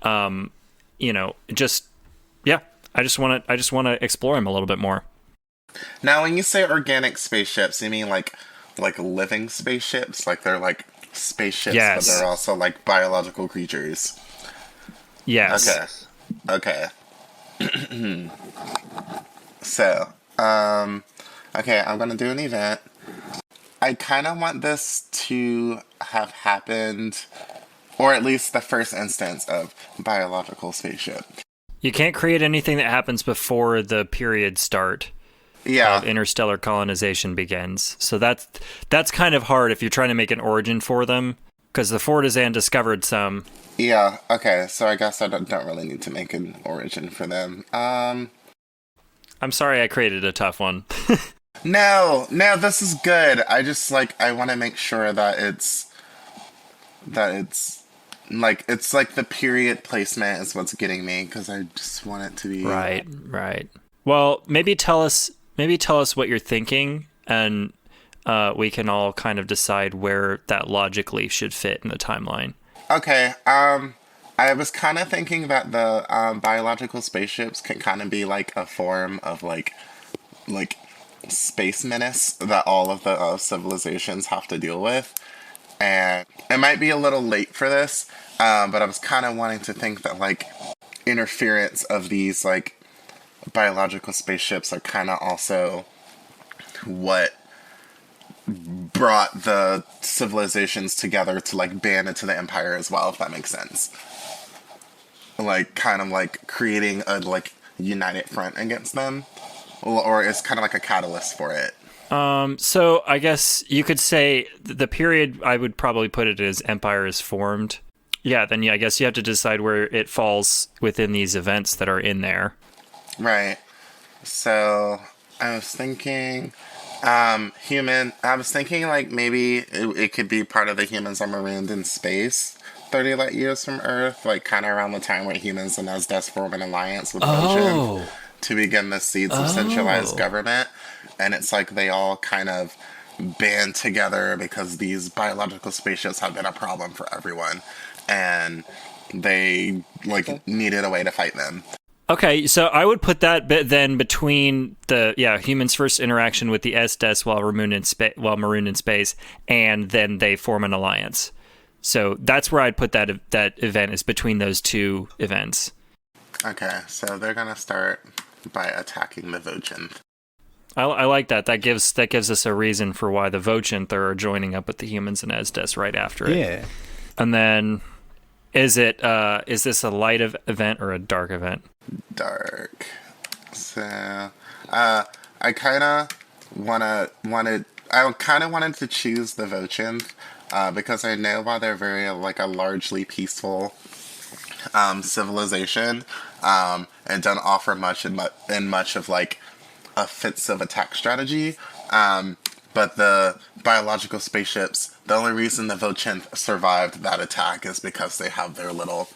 I just want to explore them a little bit more. Now, when you say organic spaceships, you mean like living spaceships? Like they're like spaceships, yes, but they're also like biological creatures. Yes. Okay. So, okay, I'm gonna do an event. I kind of want this to have happened, or at least the first instance of biological spaceship. You can't create anything that happens before the period start. of interstellar colonization begins. So that's kind of hard if you're trying to make an origin for them, because the Fortizan discovered some. Yeah, okay, so I guess I don't really need to make an origin for them. I'm sorry I created a tough one. No, this is good. I just, I want to make sure that it's the period placement is what's getting me, because I just want it to be... Right. Well, maybe tell us what you're thinking, and we can all kind of decide where that logically should fit in the timeline. Okay, I was kind of thinking that the biological spaceships can kind of be like a form of like space menace that all of the civilizations have to deal with. And it might be a little late for this, but I was kind of wanting to think that interference of these biological spaceships are kind of also what brought the civilizations together to band into the Empire as well, if that makes sense. Creating a united front against them, or it's kind of like a catalyst for it. So I guess you could say the period, I would probably put it as Empire is formed. Yeah, then I guess you have to decide where it falls within these events that are in there. Right. So I was thinking maybe it could be part of the humans are marooned in space 30 light years from Earth, kind of around the time where humans and Esdes form an alliance with Ocean to begin the seeds of centralized government. And it's they all kind of band together because these biological spaceships have been a problem for everyone. And they, needed a way to fight them. Okay, so I would put that bit then between the humans' first interaction with the Estes while marooned in space, and then they form an alliance. So that's where I'd put that event, is between those two events. Okay, so they're gonna start by attacking the Vocinth. I like that. That gives us a reason for why the Vocinth are joining up with the humans and Estes right after it. Yeah. And then, is this a light event or a dark event? Dark. So, I kind of wanted to choose the Vocinth, because I know while they're very a largely peaceful civilization, and don't offer much of offensive attack strategy, but the biological spaceships, the only reason the Vocinth survived that attack is because they have their little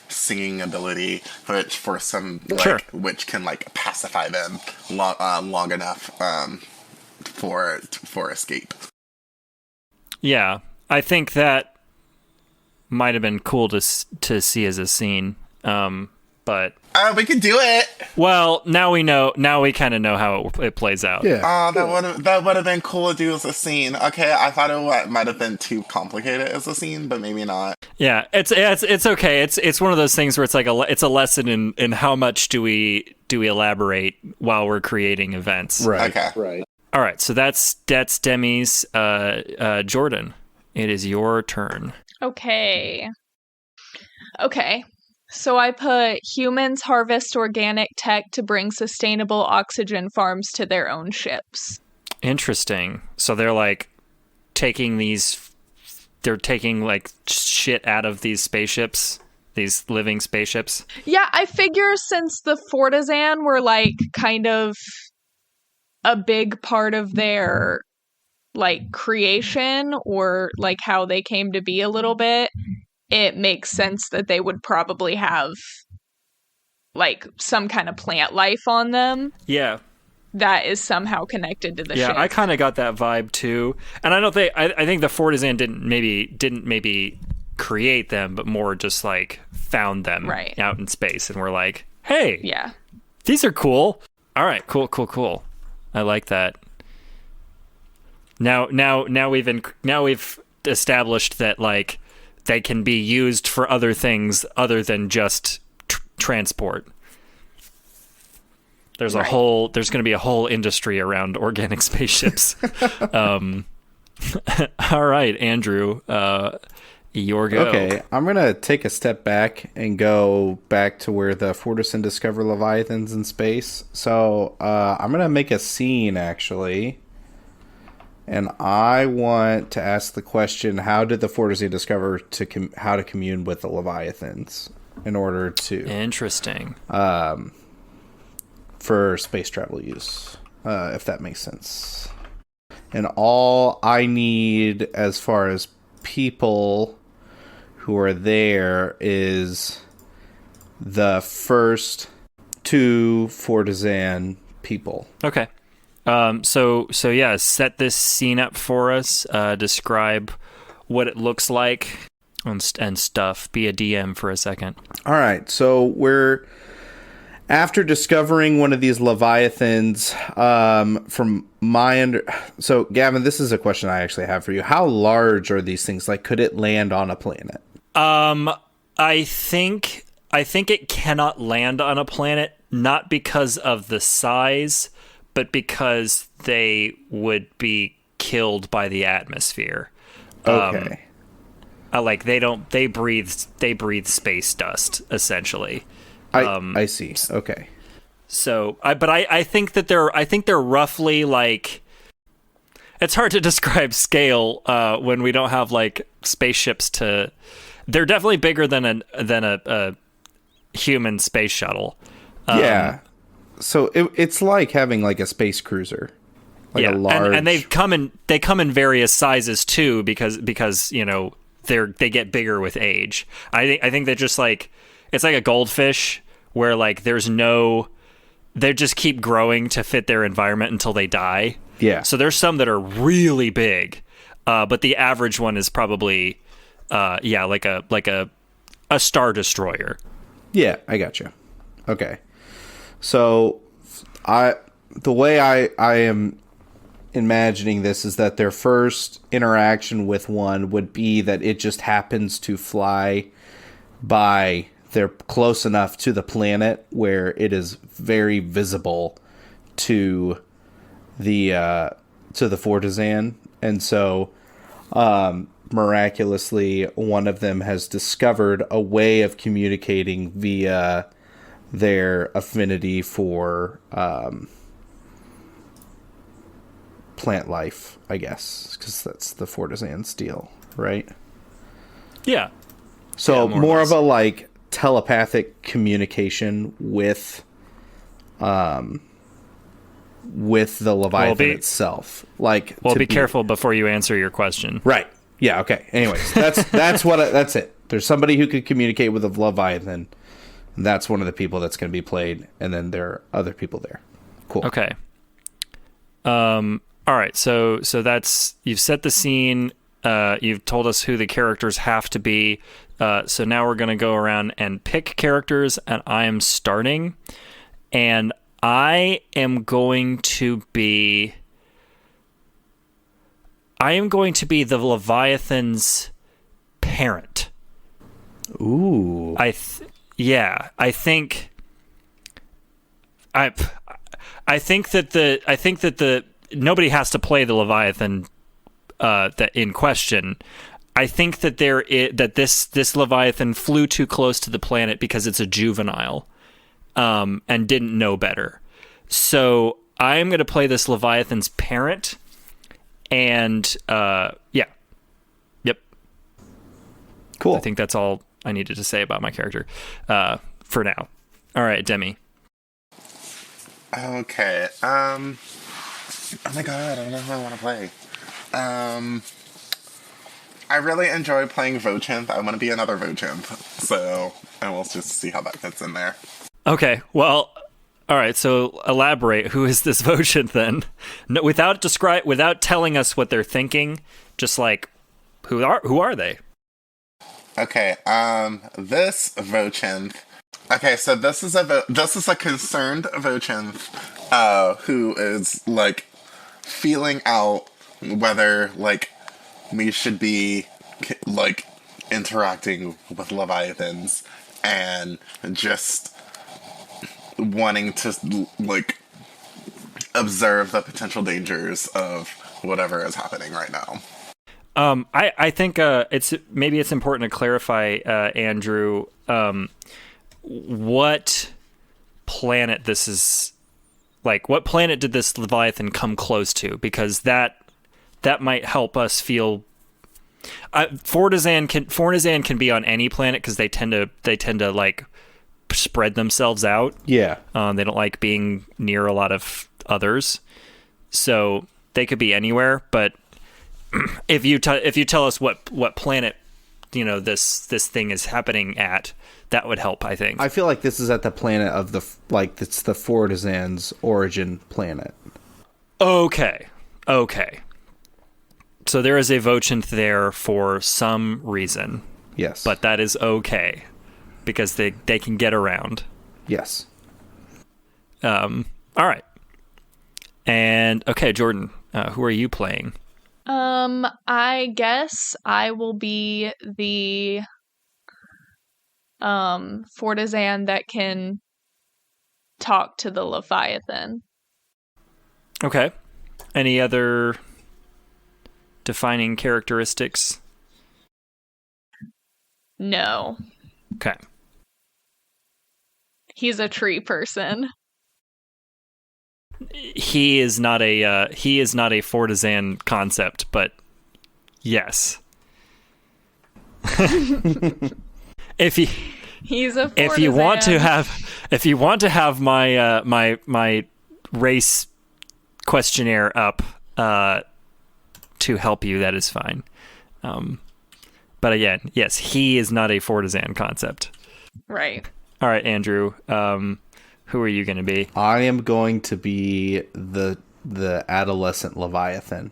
singing ability, which can pacify them long enough for escape. Yeah, I think that might have been cool to see as a scene, but we could do it. Well, now we know. Now we kind of know how it plays out. Yeah. That would have been cool to do as a scene. Okay, I thought it might have been too complicated as a scene, but maybe not. Yeah, it's okay. It's one of those things where it's it's a lesson in how much do we elaborate while we're creating events. Right. Okay. Right. All right. So that's Demi's. Jordan, it is your turn. Okay. So I put humans harvest organic tech to bring sustainable oxygen farms to their own ships. Interesting. So they're taking shit out of these spaceships, these living spaceships. Yeah, I figure since the Fortizan were kind of a big part of their creation, or how they came to be a little bit, it makes sense that they would probably have some kind of plant life on them. Yeah. That is somehow connected to the ship. Yeah, I kind of got that vibe too. And I don't think I think the Fortizan didn't maybe create them, but more just found them out in space and were like, "Hey, yeah, these are cool." All right, cool. I like that. Now we've established that they can be used for other things other than just transport. There's going to be a whole industry around organic spaceships. All right, Andrew, Your go. Okay, I'm going to take a step back and go back to where the Fortison discover Leviathans in space. So I'm going to make a scene, actually. And I want to ask the question, how did the Fortison discover how to commune with the Leviathans in order to... Interesting. For space travel use, if that makes sense. And all I need as far as people who are there is the first 2 Fortizan people. Okay. So yeah, set this scene up for us. Describe what it looks like and stuff. Be a DM for a second. All right. So we're after discovering one of these Leviathans. So Gavin, this is a question I actually have for you. How large are these things? Like, could it land on a planet? I think it cannot land on a planet, not because of the size, but because they would be killed by the atmosphere. Okay. Like they breathe space dust, essentially. I see. Okay. So I think that they're roughly like, it's hard to describe scale when we don't have like spaceships to. They're definitely bigger than a human space shuttle. Yeah. So it's like having like a space cruiser, like a large, and they come in various sizes too, because they get bigger with age. I think they're just like, it's like a goldfish where like they just keep growing to fit their environment until they die. Yeah. So there's some that are really big, but the average one is probably like a Star Destroyer. Yeah, I got you. Okay. So the way I am imagining this is that their first interaction with one would be that it just happens to fly by. They're close enough to the planet where it is very visible to the Fortizan, and so miraculously one of them has discovered a way of communicating via their affinity for plant life, I guess, because that's the Fortizan's deal, right? Yeah. So Yeah, more of a like telepathic communication with the Leviathan itself. Like, be careful before you answer your question. Right. Yeah. Okay. Anyways, that's it. There's somebody who could communicate with the Leviathan. And that's one of the people that's going to be played, and then there are other people there. Cool. Okay. All right. So that's, you've set the scene. You've told us who the characters have to be. So now we're going to go around and pick characters, and I am starting. And I am going to be the Leviathan's parent. Ooh. I think that nobody has to play the Leviathan that in question. I think that that this Leviathan flew too close to the planet because it's a juvenile, and didn't know better. So I am going to play this Leviathan's parent, and yep. Cool. I think that's all I needed to say about my character for now. All right, Demi. Okay. Oh my god, I don't know who I want to play. I really enjoy playing Vochinth. I want to be another Vochinth. So I will just see how that fits in there. Okay, well, all right, so elaborate. Who is this Vochinth then? No, without telling us what they're thinking, just like, who are they? Okay, this Vochinth. Okay, so this is a concerned Vochinth, who is like feeling out whether like we should be like interacting with Leviathans and just wanting to like observe the potential dangers of whatever is happening right now. I think it's important to clarify, Andrew, what planet this is. Like, what planet did this Leviathan come close to? Because that might help us feel. Fortizan can be on any planet because they tend to like spread themselves out. Yeah. They don't like being near a lot of others, so they could be anywhere. But if you tell us what planet this thing is happening at, that would help, I think. I feel like this is at the planet of it's the Fortizan's origin planet. Okay. So there is a Vochanth there for some reason. Yes. But that is okay, because they can get around. Yes. All right. And, okay, Jordan, who are you playing? I guess I will be the Fortizan that can talk to the Leviathan. Okay. Any other defining characteristics? No. Okay. He's a tree person. He is not a Fortizan concept, but yes. He's a Fortizan. If you want to have my my race questionnaire up to help you, that is fine. But again, yes, he is not a Fortizan concept. Right. All right, Andrew. Who are you going to be? I am going to be the adolescent Leviathan.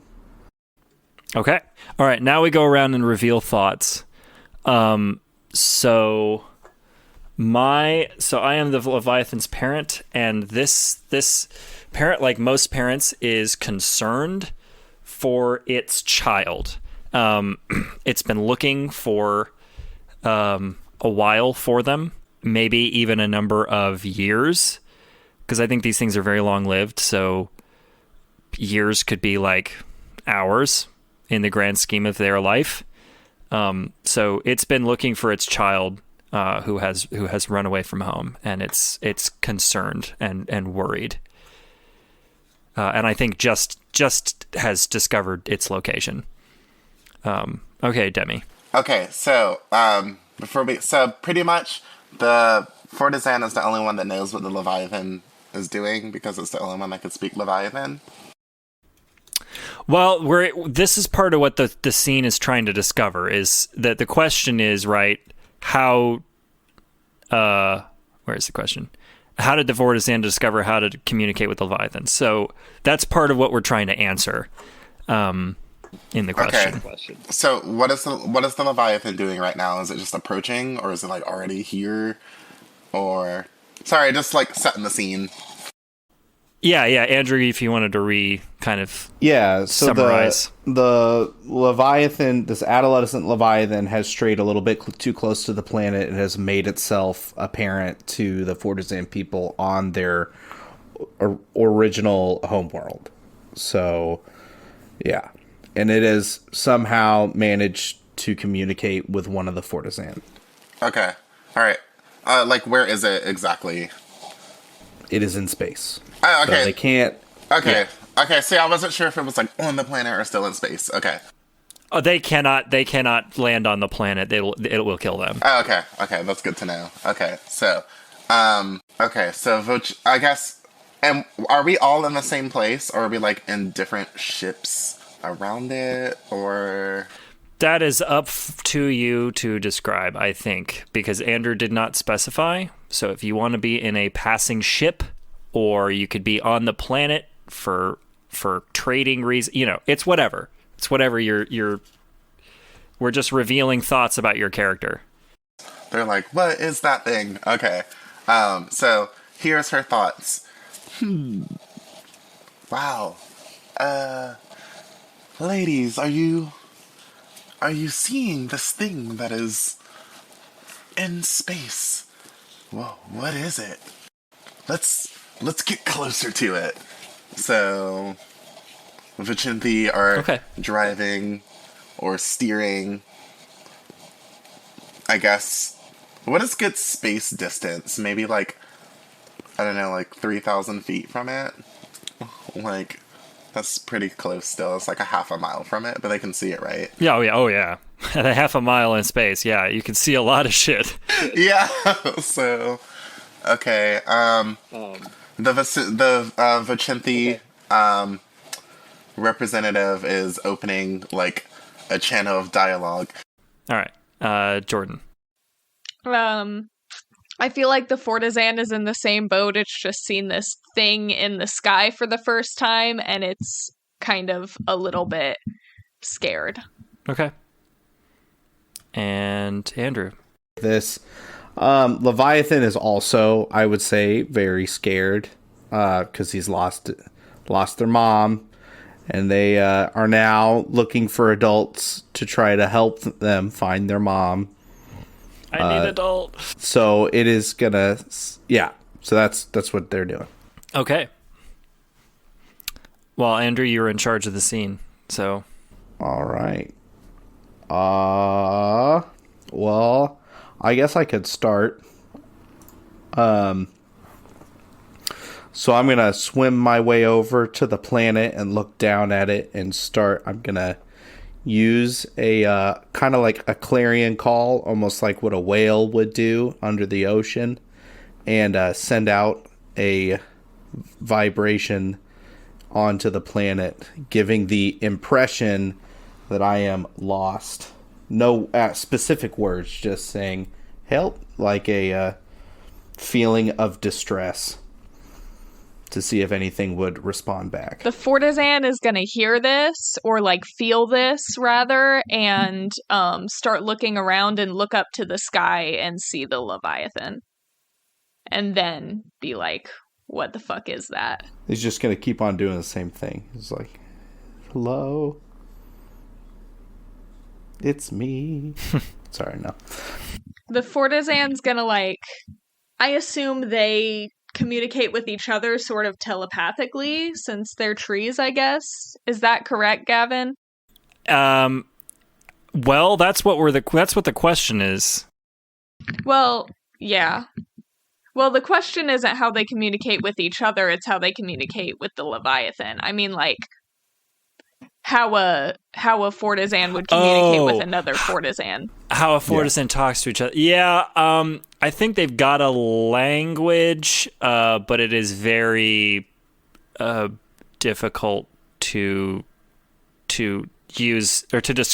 Okay. All right. Now we go around and reveal thoughts. So I am the Leviathan's parent, and this parent, like most parents, is concerned for its child. It's been looking for a while for them, maybe even a number of years, because I think these things are very long-lived, so years could be like hours in the grand scheme of their life. So it's been looking for its child who has run away from home, and it's concerned and worried. And I think just has discovered its location. Okay, Demi. Okay, so pretty much the Fortizan is the only one that knows what the Leviathan is doing because it's the only one that can speak Leviathan. Well, this is part of what the scene is trying to discover, is that the question is, right, how where is the question? How did the Fortizan discover how to communicate with the Leviathan? So that's part of what we're trying to answer in the question. Okay. So what is the Leviathan doing right now? Is it just approaching, or is it like already here? Or sorry, just like setting the scene. Yeah, Andrew, if you wanted to so summarize. The Leviathan, this adolescent Leviathan, has strayed a little bit too close to the planet and has made itself apparent to the Fortizan people on their original homeworld. So, yeah. And it has somehow managed to communicate with one of the Fortizan. Okay. All right. Like, where is it exactly? It is in space. Okay. So they can't... Okay. Yeah. Okay, see, I wasn't sure if it was, like, on the planet or still in space. Okay. Oh, they cannot land on the planet. It will kill them. Oh, okay. Okay, that's good to know. Okay, so, I guess, and are we all in the same place, or are we, like, in different ships around it, or... That is up to you to describe, I think, because Andrew did not specify. So if you want to be in a passing ship, or you could be on the planet for trading reasons, it's whatever. It's whatever you're. We're just revealing thoughts about your character. They're like, what is that thing? Okay. So here's her thoughts. Wow. Ladies, are you seeing this thing that is in space? Whoa, what is it? Let's get closer to it. So, Vichinthi are driving or steering. I guess. What is good space distance? Maybe like, I don't know, like 3,000 feet from it? Like, that's pretty close still. It's like a half a mile from it, but they can see it, right? Yeah, oh yeah. At a half a mile in space, yeah, you can see a lot of shit. Yeah, so, okay, the Vicinthi, representative is opening, like, a channel of dialogue. All right, Jordan. I feel like the Fortizan is in the same boat. It's just seen this thing in the sky for the first time, and it's kind of a little bit scared. Okay. And Andrew. This Leviathan is also, I would say, very scared because he's lost their mom, and they are now looking for adults to try to help them find their mom. I need adult. So it is gonna, yeah. So that's what they're doing. Okay. Well, Andrew, you're in charge of the scene, so. All right. Well, I guess I could start. So I'm gonna swim my way over to the planet and look down at it and start. I'm gonna use a kind of like a clarion call, almost like what a whale would do under the ocean, and send out a vibration onto the planet, giving the impression that I am lost. No specific words, just saying help, like a feeling of distress, to see if anything would respond back. The Fortizan is going to hear this, or like feel this rather, and start looking around and look up to the sky and see the Leviathan. And then be like, what the fuck is that? He's just going to keep on doing the same thing. He's like, hello? It's me. Sorry, no. The Fortizan's going to like, I assume they communicate with each other sort of telepathically since they're trees, I guess. Is that correct, Gavin? Well, that's what the question is. Well, yeah. Well, the question isn't how they communicate with each other, it's how they communicate with the Leviathan. I mean, like, how a Fortizan would communicate with another Fortizan. How a Fortizan talks to each other. Yeah, I think they've got a language, but it is very difficult to use or to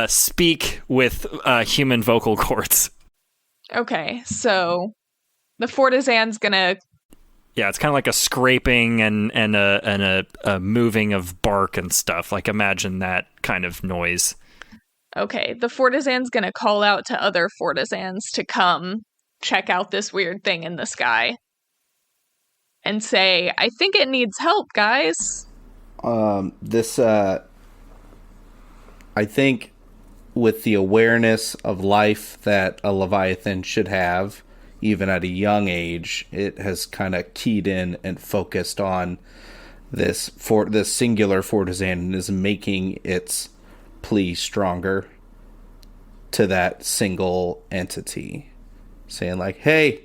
speak with human vocal cords. Okay, so the Fortizan's gonna. Yeah, it's kind of like a scraping and a moving of bark and stuff. Like, imagine that kind of noise. Okay, the Fortizan's gonna call out to other Fortizans to come check out this weird thing in the sky. And say, I think it needs help, guys. I think with the awareness of life that a Leviathan should have, even at a young age, it has kind of keyed in and focused on this singular Fortizan and is making its plea stronger to that single entity, saying like, "Hey,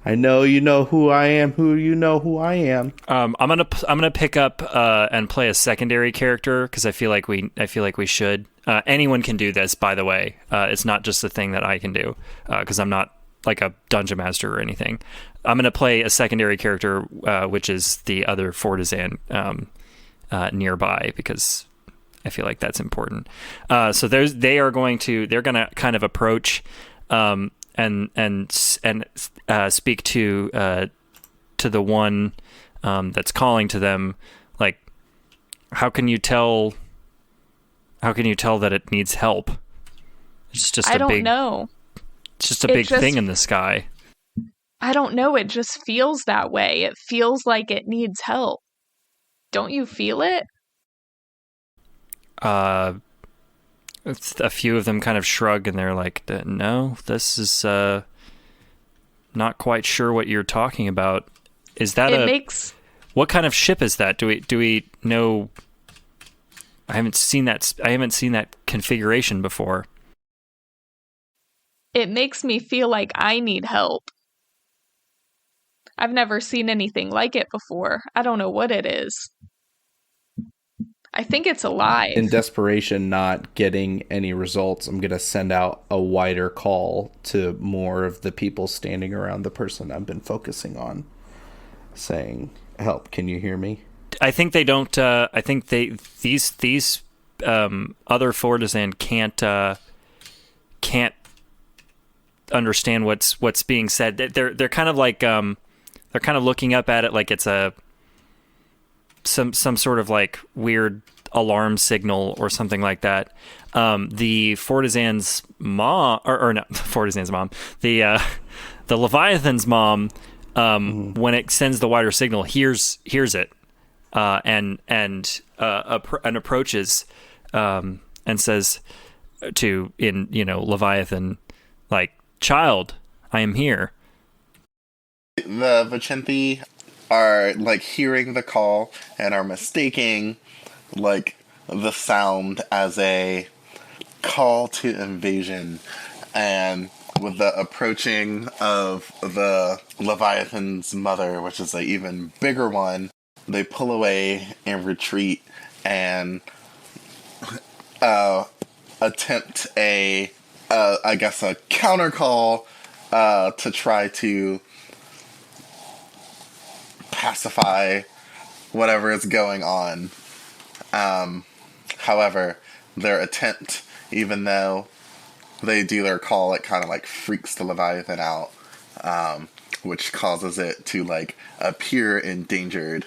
I know you know who I am. Who you know who I am." I'm gonna pick up and play a secondary character because I feel like we should. Anyone can do this, by the way. It's not just a thing that I can do because I'm not like a dungeon master or anything. I'm going to play a secondary character, which is the other Fortizan nearby, because I feel like that's important. So they're going to kind of approach and speak to the one that's calling to them. Like, how can you tell that it needs help? It's just I don't know. It's just a big thing in the sky. I don't know. It just feels that way. It feels like it needs help. Don't you feel it? A few of them kind of shrug and they're like, no, this is not quite sure what you're talking about. Is that what kind of ship is that? Do we know I haven't seen that configuration before. It makes me feel like I need help. I've never seen anything like it before. I don't know what it is. I think it's alive. In desperation, not getting any results, I'm going to send out a wider call to more of the people standing around the person I've been focusing on, saying, "Help, can you hear me?" I think they don't. I think these other Fortizan can't understand what's being said. They're kind of like they're kind of looking up at it like it's some sort of like weird alarm signal or something like that. The Fortizan's mom, or not Fortizan's mom, the Leviathan's mom, when it sends the wider signal, hears it, and approaches, and says to, in Leviathan, like, "Child, I am here." The Vicinti are like hearing the call and are mistaking like the sound as a call to invasion, and with the approaching of the Leviathan's mother, which is an even bigger one, they pull away and retreat and attempt a counter call to try to pacify whatever is going on. However, their attempt, even though they do their call, it kind of like freaks the Leviathan out, which causes it to like appear endangered.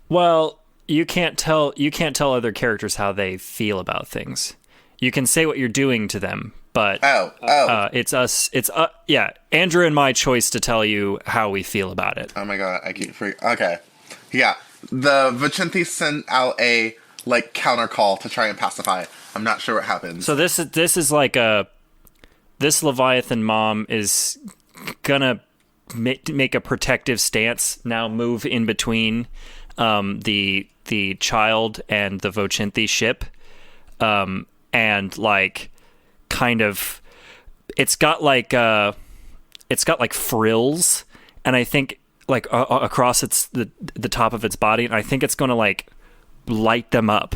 Well, you can't tell other characters how they feel about things. You can say what you're doing to them, but it's Andrew and my choice to tell you how we feel about it. Oh my god, I keep freaking. Okay, yeah, the Vicinti sent out a like counter call to try and pacify. I'm not sure what happens. So this is like this Leviathan mom is gonna make a protective stance now, move in between the child and the Vicinti ship, and like kind of it's got like frills, and I think like across the top of its body, and I think it's going to like light them up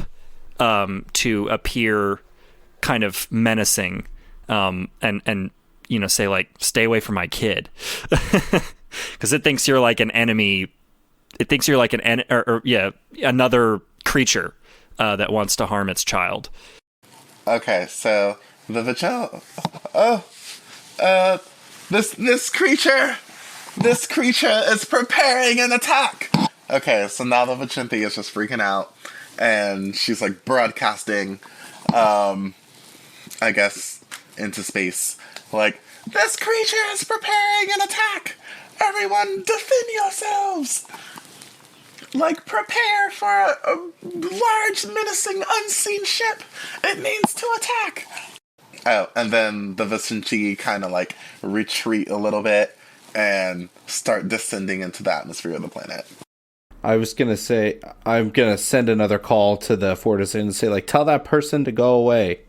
to appear kind of menacing, and say like, "Stay away from my kid," because it thinks you're like an enemy. It thinks you're like another creature that wants to harm its child. Okay, so the Vicinti. This creature is preparing an attack. Okay, so now the Vicinti is just freaking out, and she's like broadcasting, I guess, into space, like, "This creature is preparing an attack. Everyone, defend yourselves. Like, prepare for a large, menacing, unseen ship. It needs to attack." Oh, and then the Vicinti kind of like retreat a little bit and start descending into the atmosphere of the planet. I was going to say, I'm going to send another call to the Fortizan and say, like, "Tell that person to go away."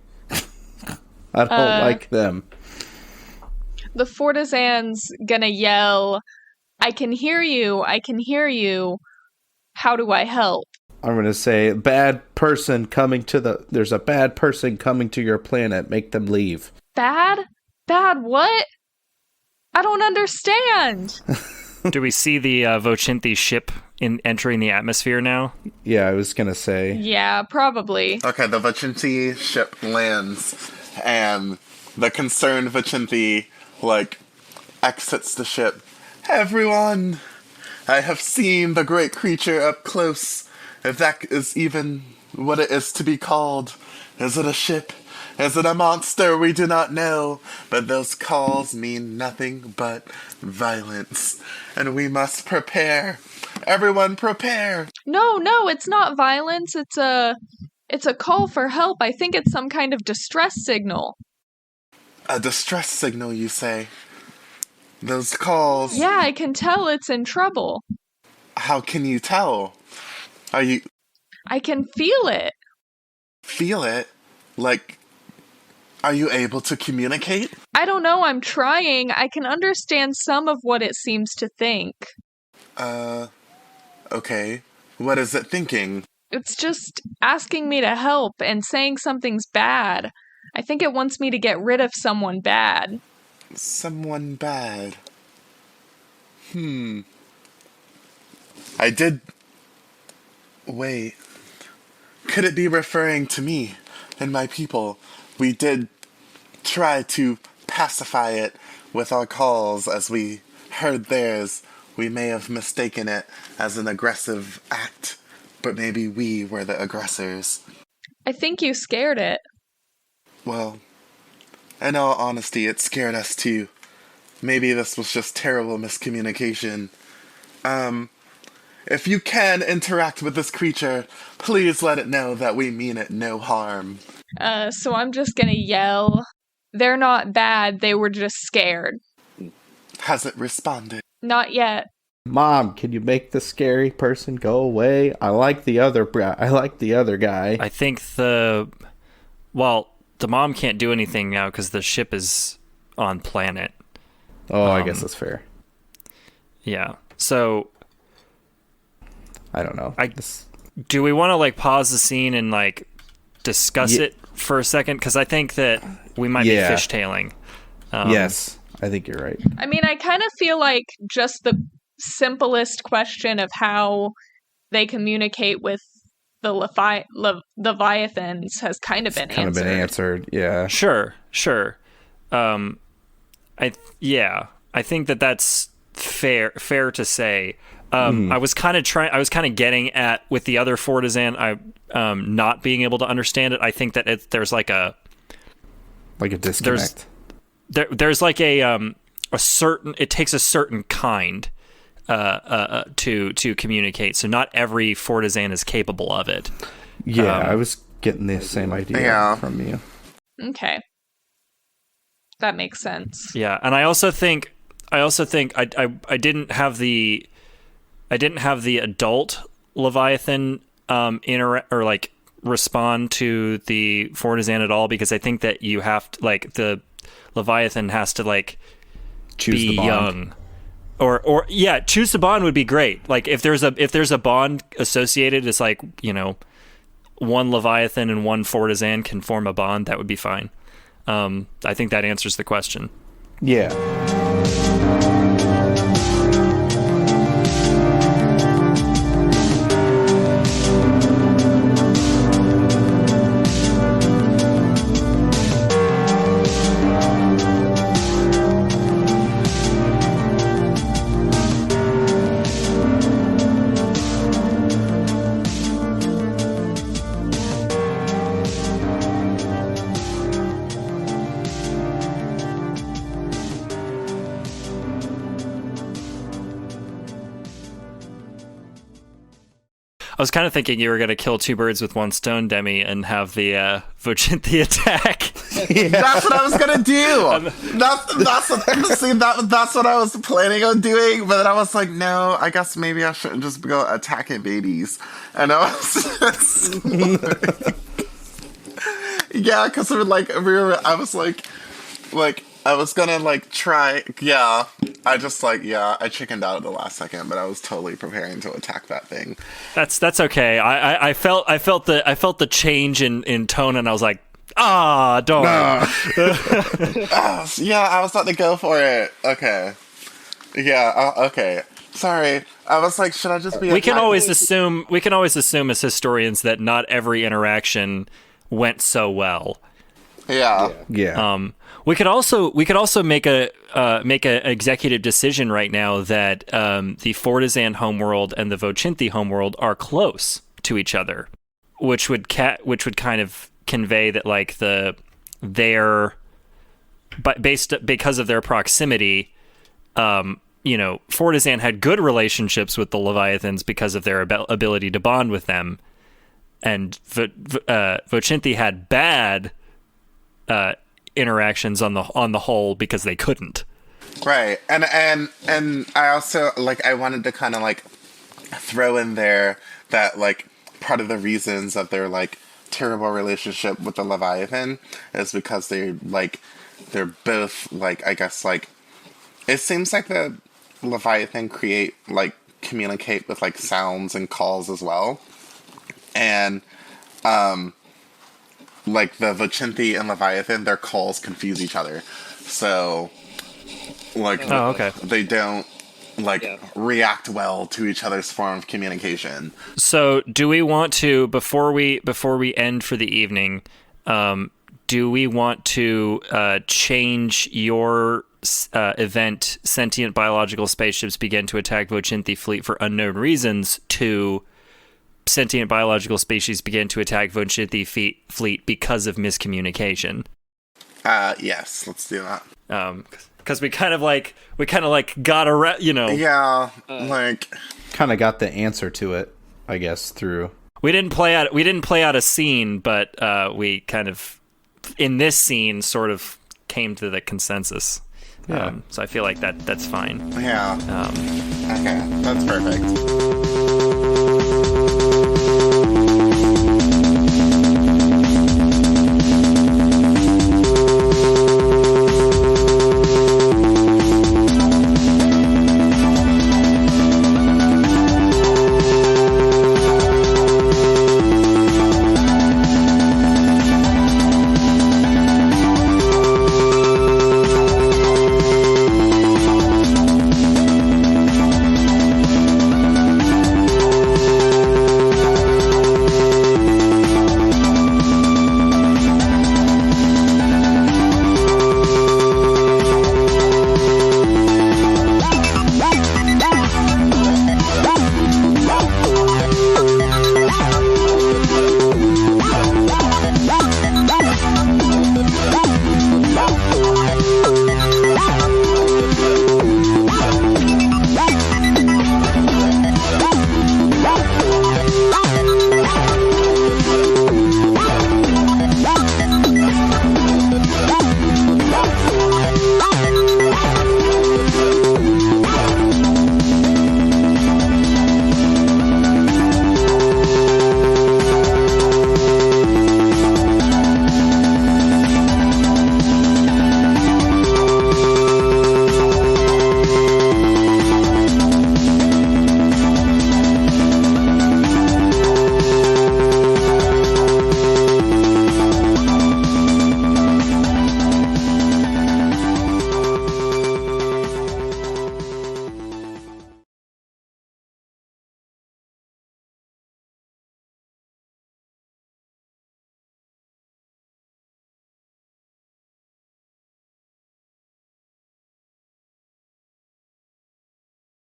I don't like them. The Fortizan's gonna yell, I can hear you. How do I help?" I'm going to say, there's a bad person coming to your planet. Make them leave. Bad? Bad what? I don't understand. Do we see the Vicinti ship entering the atmosphere now? Yeah, I was going to say. Yeah, probably. Okay, the Vicinti ship lands, and the concerned Vicinti, like, exits the ship. "Everyone, I have seen the great creature up close. If that is even what it is to be called. Is it a ship? Is it a monster? We do not know. But those calls mean nothing but violence. And we must prepare. Everyone prepare." No, it's not violence. It's a call for help. I think it's some kind of distress signal. A distress signal, you say? Those calls... Yeah, I can tell it's in trouble. How can you tell? Are you... I can feel it. Feel it? Like, are you able to communicate? I don't know, I'm trying. I can understand some of what it seems to think. Okay. What is it thinking? It's just asking me to help and saying something's bad. I think it wants me to get rid of someone bad. Someone bad. I did... Wait. Could it be referring to me and my people? We did try to pacify it with our calls as we heard theirs. We may have mistaken it as an aggressive act, but maybe we were the aggressors. I think you scared it. Well, in all honesty, it scared us too. Maybe this was just terrible miscommunication. If you can interact with this creature, please let it know that we mean it no harm. So I'm just gonna yell. They're not bad, they were just scared. Has it responded? Not yet. Mom, can you make the scary person go away? I like the other guy. I think the mom can't do anything now because the ship is on planet. Oh, I guess that's fair. Yeah. So I don't know. Do we want to like pause the scene and like discuss it for a second? Because I think that we might be fishtailing. Yes, I think you're right. I mean, I kind of feel like just the simplest question of how they communicate with the Leviathans has kind of been answered. Yeah. Sure. I think that's fair to say. I was kind of getting at with the other Fortizan, not being able to understand it. I think that there's like a disconnect. There's like a certain, it takes a certain kind to communicate. So not every Fortizan is capable of it. Yeah, I was getting the same idea from you. Okay. That makes sense. Yeah, and I also think I didn't have the adult Leviathan respond to the Fortizan at all, because I think that you have to, like, the Leviathan has to like choose be the bond. young. Or choose the bond would be great. Like if there's a bond associated, it's like, you know, one Leviathan and one Fortizan can form a bond, that would be fine. I think that answers the question. Yeah. I was kind of thinking you were going to kill two birds with one stone, Demi, and have the Vochinthi attack. That's what I was gonna do. That's what I was planning on doing. But then I was like, no, I guess maybe I shouldn't just go attacking babies. And I was, yeah, because I was gonna like try. Yeah, I chickened out at the last second, but I was totally preparing to attack that thing. That's okay. I felt the change in tone, and I was like, darn. Yeah, I was about to go for it. Okay. Yeah. Okay. Sorry. I was like, should I just be? We can always assume as historians that not every interaction went so well. Yeah. We could also make a executive decision right now that the Fortizan homeworld and the Vochinthi homeworld are close to each other, which would kind of convey that like because of their proximity, Fortizan had good relationships with the Leviathans because of their ability to bond with them, and Vochinthi had bad interactions on the whole because they couldn't. Right. And I also I wanted to kind of like throw in there that like part of the reasons of their like terrible relationship with the Leviathan is because they're both like, I guess, like, it seems like the Leviathan communicate with like sounds and calls as well, and like the Vochinthi and Leviathan, their calls confuse each other, so like they don't react well to each other's form of communication. So do we want to, before we end for the evening, do we want to change your event, sentient biological spaceships begin to attack Vochinthi fleet for unknown reasons, to sentient biological species begin to attack Vochinthi fleet because of miscommunication? Yes, let's do that. Because we kind of got around, Yeah, kind of got the answer to it, I guess, through. We didn't play out a scene, but we kind of, in this scene, sort of came to the consensus. Yeah. So I feel like that's fine. Yeah. Okay, that's perfect.